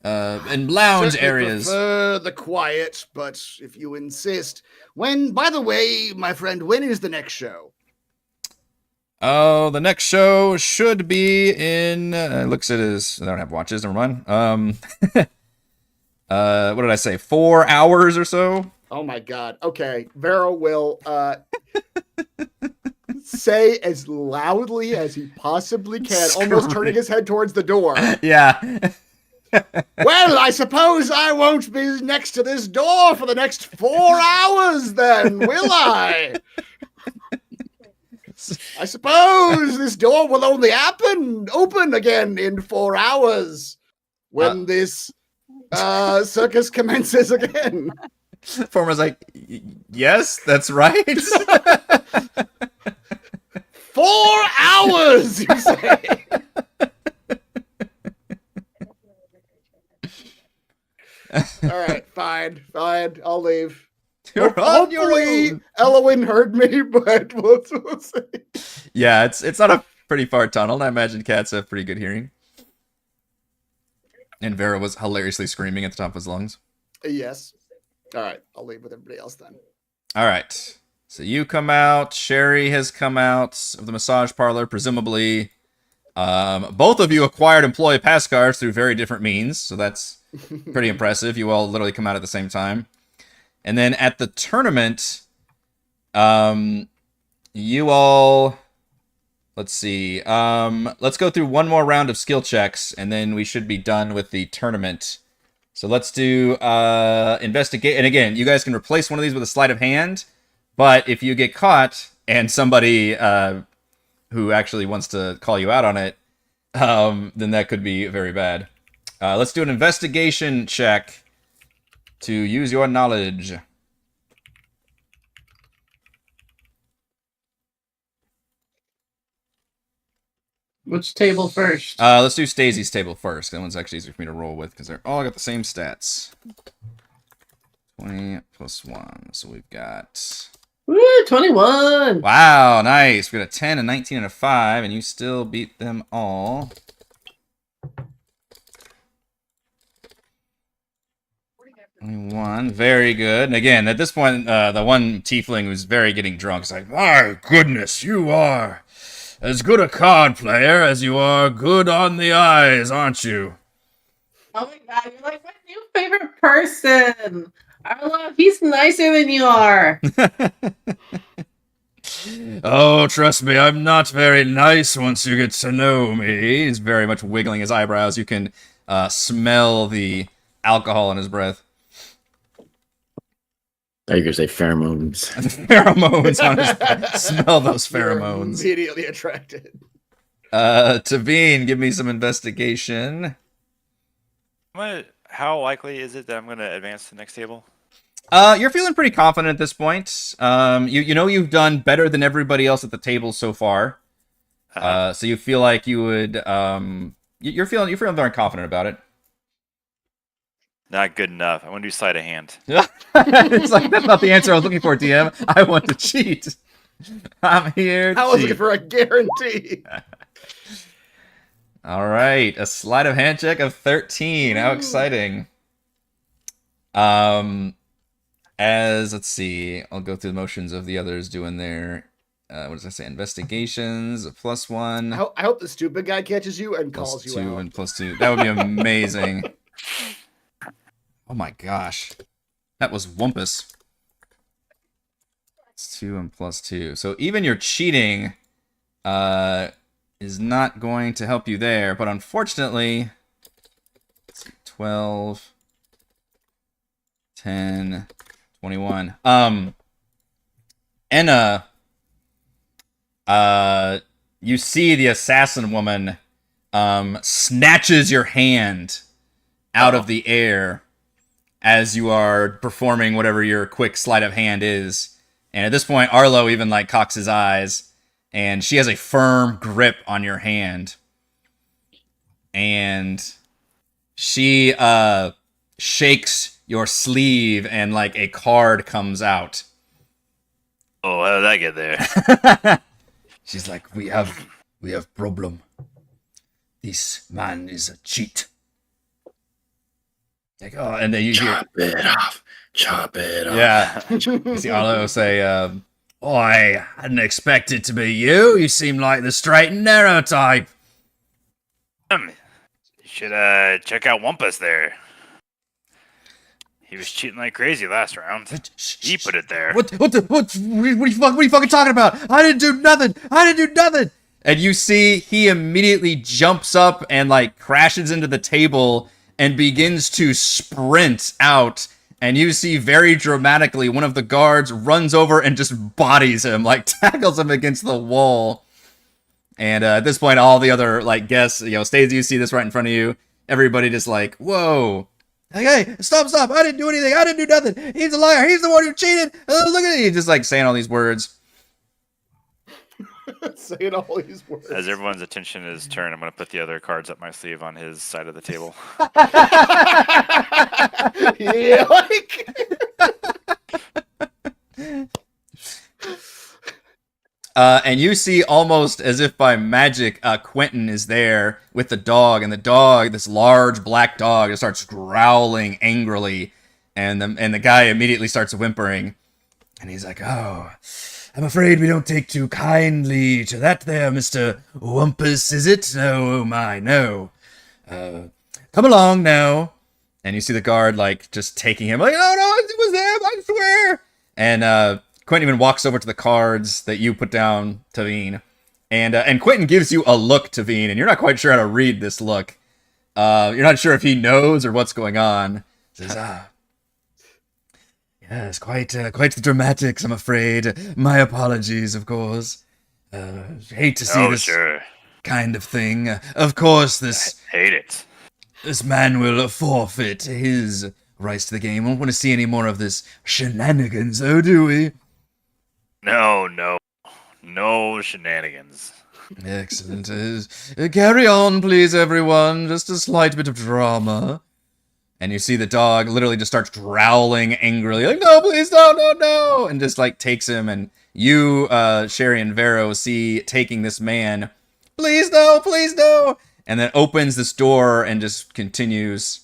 lounge areas." Prefer the quiet, but if you insist. By the way, my friend, when is the next show? Oh, the next show should be in. Looks at his. I don't have watches. Never mind. What did I say? 4 hours or so. Oh my God. Okay, Vero will say as loudly as he possibly can, almost turning his head towards the door. Yeah. Well, I suppose I won't be next to this door for the next 4 hours, then, will I? I suppose this door will only open again in 4 hours when this circus commences again. Former's like, yes, that's right. 4 hours, you say? All right, fine. I'll leave. Hopefully, Elowen heard me, but we'll see. Yeah, it's not a pretty far tunnel. I imagine cats have pretty good hearing. And Vera was hilariously screaming at the top of his lungs. Yes. All right, I'll leave with everybody else then. All right. So you come out. Sherry has come out of the massage parlor, presumably. Both of you acquired employee pass cards through very different means, so that's pretty impressive. You all literally come out at the same time. And then at the tournament, you all, let's see, let's go through one more round of skill checks, and then we should be done with the tournament. So let's do investigate. And again, you guys can replace one of these with a sleight of hand, but if you get caught and somebody who actually wants to call you out on it, then that could be very bad. Let's do an investigation check to use your knowledge. Which table first? Let's do Stacey's table first. That one's actually easier for me to roll with because they're all got the same stats. 20 plus 1. So we've got... Woo, 21! Wow, nice. We got a 10, a 19, and a 5, and you still beat them all. 21. Very good. And again, at this point, the one tiefling who's very getting drunk is like, my goodness, you are as good a card player as you are good on the eyes, aren't you? Oh my god, you're like my new favorite person. Arlo, he's nicer than you are. Oh, trust me, I'm not very nice once you get to know me. He's very much wiggling his eyebrows. You can smell the alcohol in his breath. I could say pheromones. Pheromones on his breath. Smell those pheromones. You're immediately attracted. Tavine, give me some investigation. How likely is it that I'm going to advance to the next table? You're feeling pretty confident at this point. You know you've done better than everybody else at the table so far. So you feel like you would you're feeling very confident about it. Not good enough. I want to do sleight of hand. It's like that's not the answer I was looking for, DM. I want to cheat. I'm here to I was cheat. looking for a guarantee. All right, a sleight of hand check of 13. How exciting. As let's see, I'll go through the motions of the others doing their what does I say? Investigations, a +1. I hope the stupid guy catches you and plus calls you 2 out. and +2. That would be amazing. Oh my gosh. That was wumpus. It's 2 and +2. So even your cheating is not going to help you there, but unfortunately, let's see, 12, 10, 21. Enna, you see the assassin woman snatches your hand out of the air as you are performing whatever your quick sleight of hand is. And at this point, Arlo even like cocks his eyes, and she has a firm grip on your hand. And she shakes your sleeve, and like a card comes out. Oh, how did I get there? She's like, we have problem. This man is a cheat. Like, oh, and then you hear, Chop it off. yeah. You see Arlo say, oh, I hadn't expected to be you. You seem like the straight and narrow type. You should check out Wumpus there. He was cheating like crazy last round. He put it there. What are you fucking talking about? I didn't do nothing. And you see he immediately jumps up and like crashes into the table and begins to sprint out. And you see very dramatically one of the guards runs over and just bodies him, like tackles him against the wall. And at this point, all the other like guests, Stacey, you see this right in front of you. Everybody just like, whoa. Like, hey, stop. I didn't do anything. I didn't do nothing. He's a liar. He's the one who cheated. Look at it. He's just like saying all these words. Saying all these words. As everyone's attention is turned, I'm going to put the other cards up my sleeve on his side of the table. Yeah, like... And you see almost as if by magic, Quentin is there with the dog, and the dog, this large black dog, just starts growling angrily, and the guy immediately starts whimpering, and he's like, "Oh, I'm afraid we don't take too kindly to that there, Mr. Wumpus, is it? No, oh my, no. Come along now." And you see the guard, like, just taking him, like, "No, it was them, I swear." And, Quentin even walks over to the cards that you put down, Tavine. And Quentin gives you a look, Tavine, and you're not quite sure how to read this look. You're not sure if he knows or what's going on. He says, yes, quite the dramatics, I'm afraid. My apologies, of course. Hate to see this kind of thing. Of course, I hate it. This man will forfeit his rights to the game. We don't want to see any more of this shenanigans, oh, do we? No shenanigans. Excellent. Carry on, please, everyone. Just a slight bit of drama. And you see the dog literally just starts growling angrily, like, "No, please, no," and just like takes him. And you, Sherry and Vero, see taking this man, please no, and then opens this door and just continues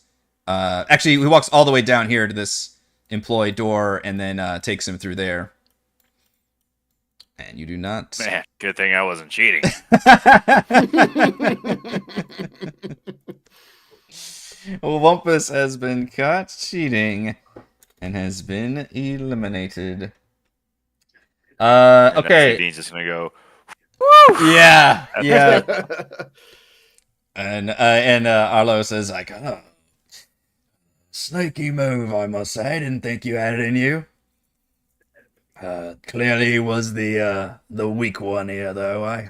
Actually, he walks all the way down here to this employee door and then takes him through there. And you do not. Man, good thing I wasn't cheating. Wumpus has been caught cheating and has been eliminated. Okay. Dean's just gonna go. Yeah, yeah. and Arlo says like, oh, snaky move, I must say. I didn't think you had it in you. Clearly was the weak one here, though.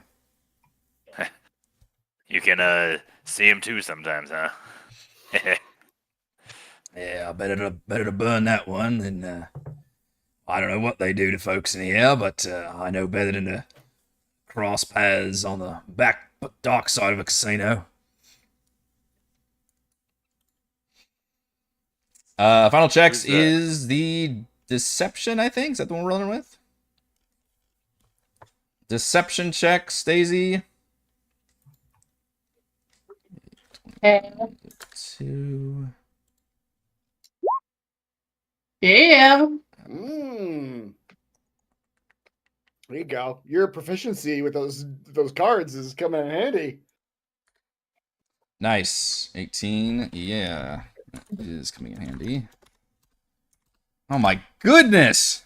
You can see him too sometimes, huh? Yeah, better to burn that one than I don't know what they do to folks in here, but I know better than to cross paths on the dark side of a casino. Final checks is the deception, I think. Is that the one we're running with? Deception check, Stacey. 2. Yeah. There you go. Your proficiency with those cards is coming in handy. Nice. 18. Yeah. That is coming in handy. Oh my goodness!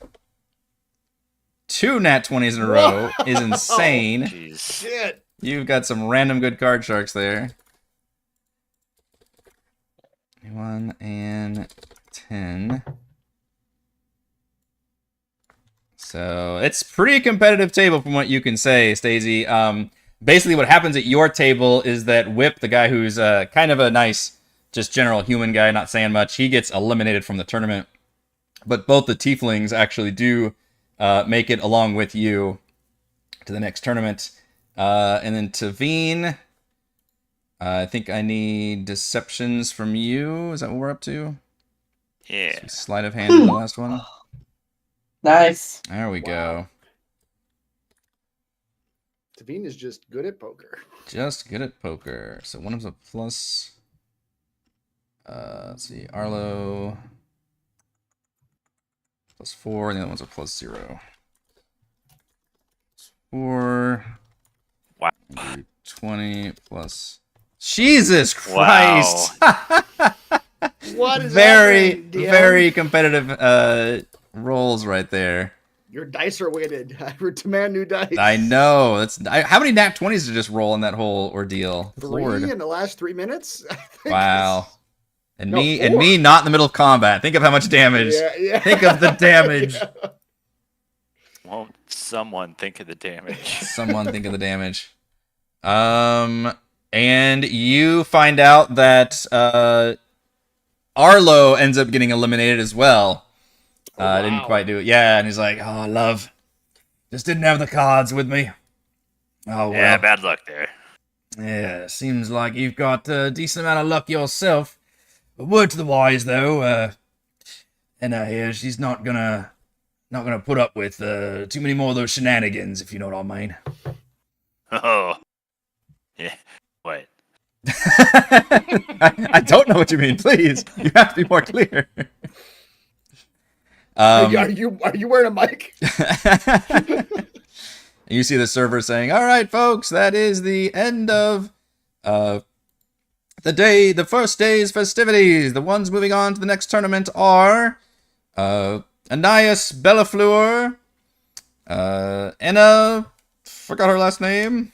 2 nat 20s in a row is insane. Jeez. Shit. You've got some random good card sharks there. 1 and 10. So it's pretty competitive table from what you can say, Stacey. Basically what happens at your table is that Whip, the guy who's kind of a nice, just general human guy, not saying much, he gets eliminated from the tournament. But both the tieflings actually do make it along with you to the next tournament. And then Taveen, I think I need deceptions from you. Is that what we're up to? Yeah. So sleight of hand in the last one. Nice. There we go. Taveen is just good at poker. Just good at poker. So one of them's a plus. Let's see. Arlo. +4, and the other one's a +0. 4. Wow. 20 plus. Jesus Christ! Wow. What is very, happening, DM? very competitive rolls right there. Your dice are weighted. I demand new dice. I know. How many nat 20s did just roll in that whole ordeal? 3 Lord. in the last 3 minutes. I think. Wow. And No, me 4. and me not in the middle of combat. Think of how much damage. Yeah. Think of the damage. Yeah. Won't someone think of the damage? Someone think of the damage. And you find out that Arlo ends up getting eliminated as well. Wow. Didn't quite do it. Yeah, and he's like, oh, love. Just didn't have the cards with me. Oh, well. Yeah, bad luck there. Yeah, seems like you've got a decent amount of luck yourself. A word to the wise, though. Anna here, she's not gonna put up with too many more of those shenanigans, if you know what I mean. Oh. Yeah. What? I don't know what you mean. Please, you have to be more clear. Are you wearing a mic? You see the server saying, "All right, folks, that is the end of the first day's festivities. The ones moving on to the next tournament are Anais Bellafleur, Enna, forgot her last name,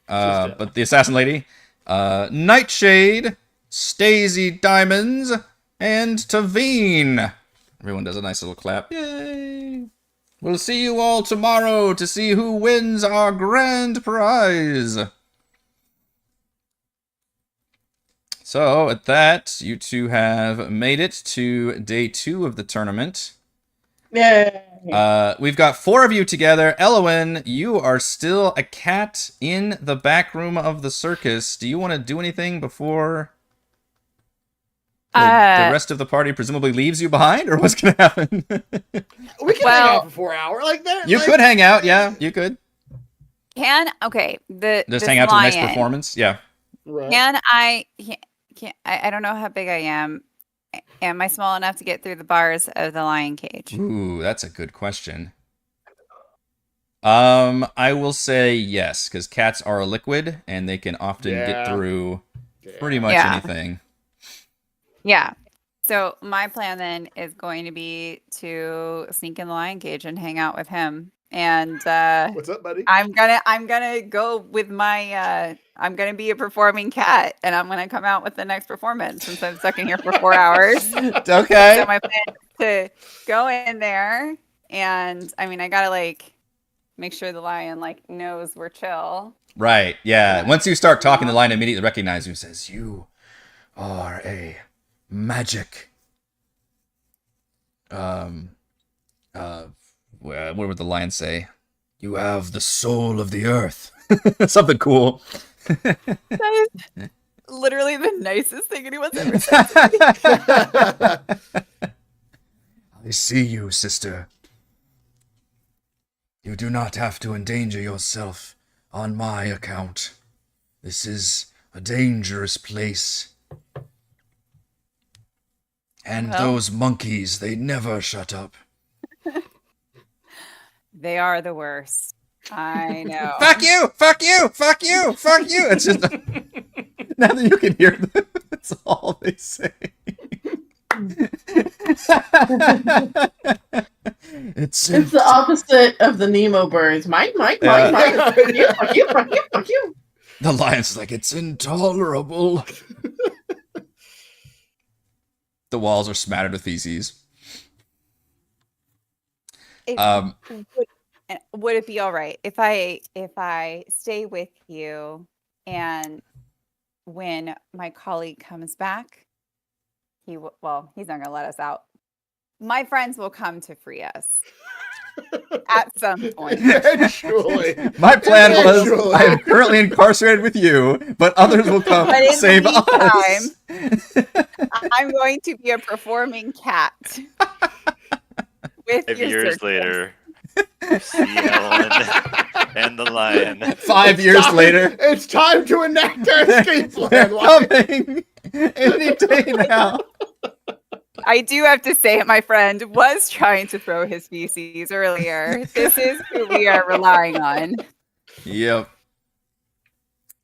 but the assassin lady, Nightshade, Stacey Diamonds, and Taveen." Everyone does a nice little clap. Yay! We'll see you all tomorrow to see who wins our grand prize. So, at that, you two have made it to day 2 of the tournament. Yay. We've got 4 of you together. Elowen, you are still a cat in the back room of the circus. Do you want to do anything before the rest of the party presumably leaves you behind, or what's going to happen? We can hang out for 4 hours like that. You could hang out, yeah, you could. Just Just hang out to the next performance, yeah. Right. I don't know how big I am. Am I small enough to get through the bars of the lion cage? Ooh, that's a good question. I will say yes, because cats are a liquid and they can often get through pretty much anything. Yeah. So my plan then is going to be to sneak in the lion cage and hang out with him. And what's up, buddy? I'm gonna go with my I'm gonna be a performing cat, and I'm gonna come out with the next performance since I'm stuck in here for 4 hours. Okay. So my plan is to go in there, and I mean I gotta like make sure the lion like knows we're chill. Right. Yeah. Once you start talking, the lion immediately recognizes you. Says, "You are a magic." What would the lion say? You have the soul of the earth. Something cool. That is literally the nicest thing anyone's ever said to me. I see you, sister. You do not have to endanger yourself on my account. This is a dangerous place. And those monkeys, they never shut up. They are the worst. I know. Fuck you! Fuck you! Fuck you! Fuck you! It's just now that you can hear them, that's all they say. It's the opposite of the Nemo birds. Mike. Fuck you, fuck you, fuck you, fuck you. The lion's like, it's intolerable. The walls are smattered with feces. Would it be all right if I stay with you, and when my colleague comes back, he's not going to let us out. My friends will come to free us at some point. Eventually. My plan was, I am currently incarcerated with you, but others will come save us. I'm going to be a performing cat. With 5 your years circus. later, you see Ellen and the lion. 5 years later, It's time to enact our escape they're plan. coming any day now. I do have to say, my friend was trying to throw his feces earlier. This is who we are relying on. Yep.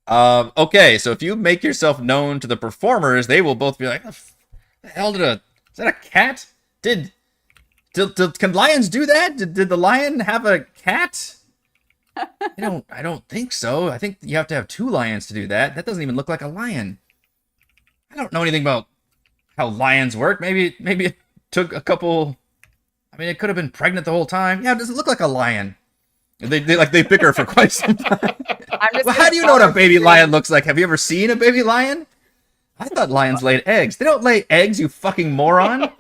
Okay, so if you make yourself known to the performers, they will both be like, "The hell is that a cat? Can lions do that? Did the lion have a cat?" I don't think so. I think you have to have 2 lions to do that. That doesn't even look like a lion. I don't know anything about how lions work. Maybe it took a couple. I mean, it could have been pregnant the whole time. Yeah, it doesn't look like a lion. They bicker for quite some time. Well, how do you know what a baby lion looks like? Have you ever seen a baby lion? I thought lions laid eggs. They don't lay eggs, you fucking moron.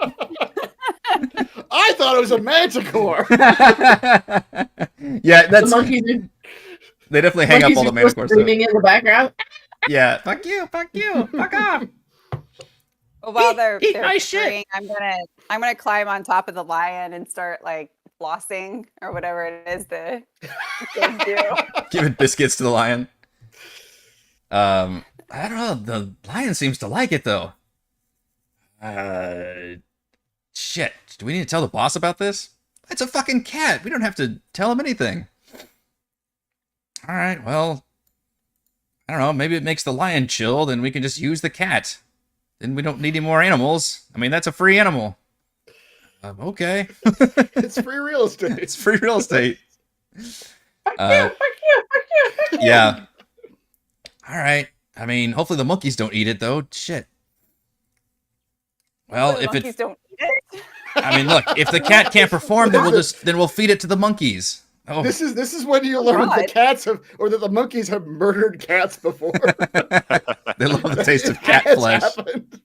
I thought it was a manticore. Yeah, that's. The monkeys They definitely hang up all the manticores. Screaming in the background. Yeah, fuck you, fuck off. Well, while they're my screaming, I'm gonna climb on top of the lion and start like flossing or whatever it is the kids do. Giving biscuits to the lion. I don't know. The lion seems to like it though. Shit. Do we need to tell the boss about this? It's a fucking cat. We don't have to tell him anything. All right. Well, I don't know. Maybe it makes the lion chill. Then we can just use the cat. Then we don't need any more animals. I mean, that's a free animal. Okay. It's free real estate. It's free real estate. Fuck you. Yeah. All right. I mean, hopefully the monkeys don't eat it though. Shit. Well, The if monkeys don't eat it. I mean, look, if the cat can't perform, then we'll feed it to the monkeys. Oh. This is when you learn God. the cats have, or that the monkeys have murdered cats before. They love the taste of cat It's flesh. happened.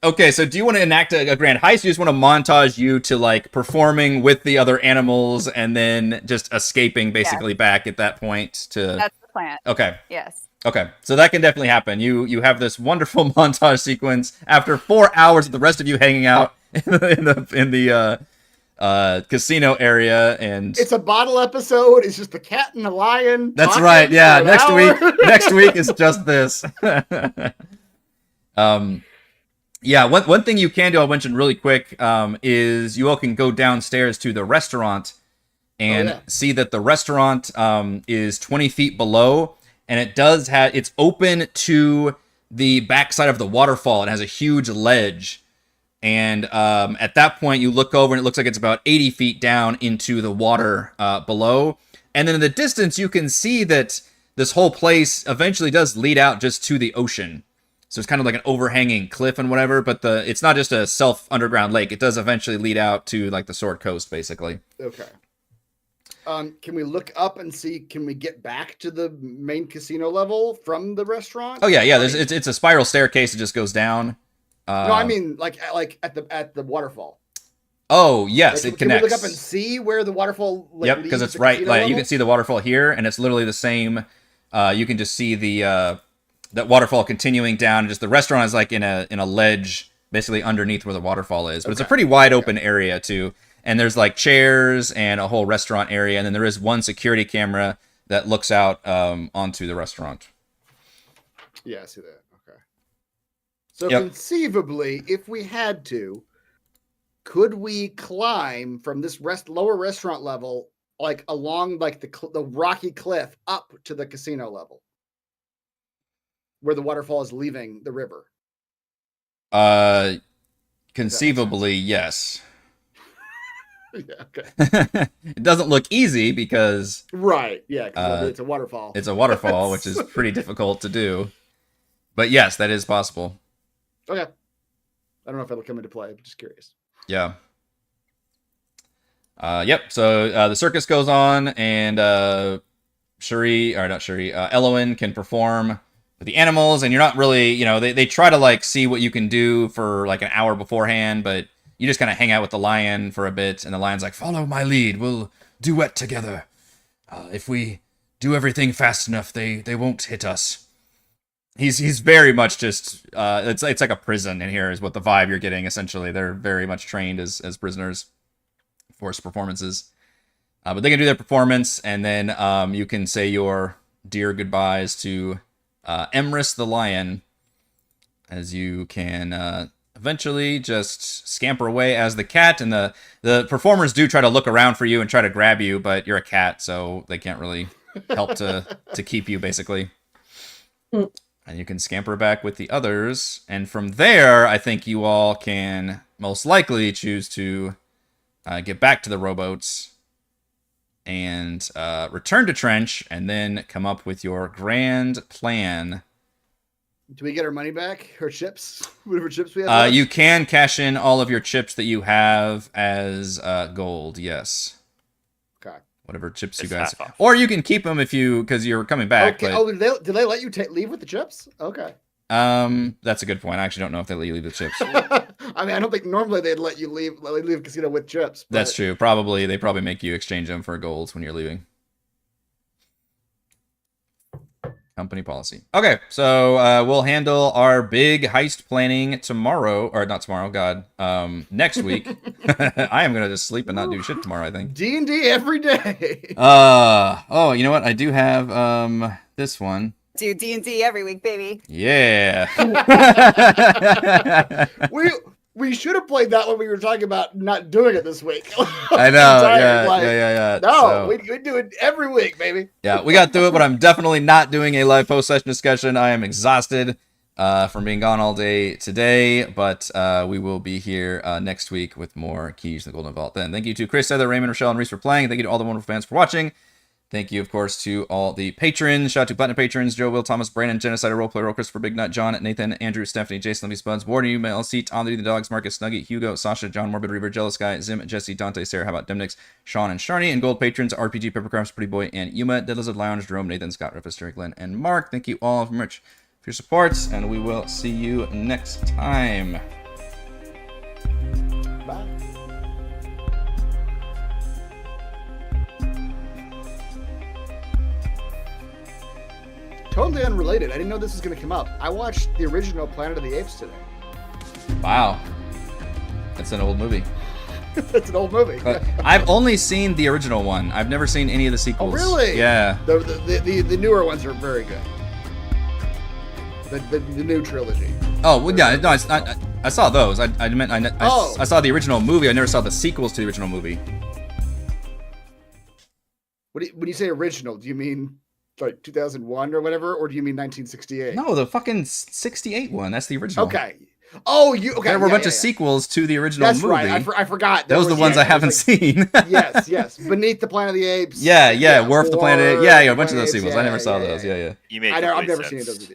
Okay, so do you want to enact a grand heist? Or you just want to montage you to like performing with the other animals and then just escaping basically back at that point to. That's the plan. Okay. Yes. Okay, so that can definitely happen. You have this wonderful montage sequence after 4 hours of the rest of you hanging out in the casino area, and it's a bottle episode. It's just the cat and the lion. That's right. Yeah, for an next hour. next week is just this. Yeah, one thing you can do, I'll mention really quick, is you all can go downstairs to the restaurant and see that the restaurant is 20 feet below, and it's open to the backside of the waterfall. It has a huge ledge, and at that point you look over and it looks like it's about 80 feet down into the water below. And then in the distance you can see that this whole place eventually does lead out just to the ocean. So it's kind of like an overhanging cliff and whatever, but it's not just a self-underground lake. It does eventually lead out to like the Sword Coast, basically. Okay. Can we look up and see? Can we get back to the main casino level from the restaurant? Oh yeah. It's a spiral staircase that just goes down. No, I mean like at the waterfall. Oh yes, like, it connects. Can we look up and see where the waterfall? Yep, because it's right. Like you can see the waterfall here, and it's literally the same. You can just see that waterfall continuing down. Just the restaurant is like in a ledge, basically underneath where the waterfall is. But it's a pretty wide open area too. And there's like chairs and a whole restaurant area, and then there is one security camera that looks out onto the restaurant. Yeah, I see that. Okay. So conceivably, if we had to, could we climb from this lower restaurant level, like along like the rocky cliff up to the casino level, where the waterfall is leaving the river? Conceivably, yes. Yeah, okay. It doesn't look easy because it's a waterfall. It's a waterfall, which is pretty difficult to do. But yes, that is possible. Okay. I don't know if it'll come into play. I'm just curious. Yeah. Yep. So the circus goes on, and Elowen can perform with the animals, and you're not really, they try to like see what you can do for like an hour beforehand, but you just kind of hang out with the lion for a bit, and the lion's like, follow my lead, we'll duet together. If we do everything fast enough, they won't hit us. He's very much just, it's like a prison in here is what the vibe you're getting, essentially. They're very much trained as prisoners for performances. But they can do their performance, and then you can say your dear goodbyes to Emrys the lion, as you can eventually just scamper away as the cat, and the performers do try to look around for you and try to grab you, but you're a cat, so they can't really help to keep you, basically. And you can scamper back with the others, and from there, I think you all can most likely choose to get back to the rowboats and return to Trench, and then come up with your grand plan. Do we get our money back? Our chips? Whatever chips we have? You can cash in all of your chips that you have as gold, yes. Okay. Whatever chips you guys... Or you can keep them because you're coming back. Okay. But... did they let you leave with the chips? Okay. That's a good point. I actually don't know if they let you leave the chips. I mean, I don't think normally they'd let you leave a casino with chips. But... That's true. They probably make you exchange them for golds when you're leaving. Company policy. Okay, so we'll handle our big heist planning tomorrow, or not tomorrow, God, next week. I am gonna just sleep and not do shit tomorrow, I think. D&D every day. Oh, you know what? I do have this one. Do D&D every week, baby. Yeah. We should have played that when we were talking about not doing it this week. I know. Yeah. No, we do it every week, baby. Yeah, we got through it, but I'm definitely not doing a live post-session discussion. I am exhausted from being gone all day today, but we will be here next week with more Keys to the Golden Vault. Then, thank you to Chris, Heather, Raymond, Rochelle, and Reese for playing. Thank you to all the wonderful fans for watching. Thank you, of course, to all the patrons. Shout out to Platinum patrons: Joe, Will, Thomas, Brandon, Genocider, Roleplay, Roll, Christopher, Big Nut, John, Nathan, Andrew, Stephanie, Jason, Levy, Spuds, Warden, Mel, Seat, Andrew, the Dogs, Marcus, Snuggie, Hugo, Sasha, John, Morbid Reaver, Jealous Guy, Zim, Jesse, Dante, Sarah, How About Demnix, Sean, and Sharny. And gold patrons: RPG, Peppercrafts, Pretty Boy, and Yuma, Dead Lizard Lounge, Jerome, Nathan, Scott, Rufus, Terry, Glenn, and Mark. Thank you all very much for your supports, and we will see you next time. Bye. Totally unrelated. I didn't know this was going to come up. I watched the original Planet of the Apes today. Wow. That's an old movie. It's an old movie. I've only seen the original one. I've never seen any of the Oh, sequels. really? Yeah. The newer ones are very good. The new trilogy. Oh, well, yeah. No, I saw those. I saw the original movie. I never saw the sequels to the original movie. When you say original, do you mean like 2001 or whatever, or do you mean 1968? No, the fucking 68 one. That's the original. Okay. Oh, okay. There were a bunch of sequels to the original That's movie. Right. I forgot. Those are the ones I haven't seen. yes. Beneath the Planet of the Apes. Yeah. Worf the Planet. Yeah, a bunch of those sequels. I never saw those. Yeah. You made I've never seen those.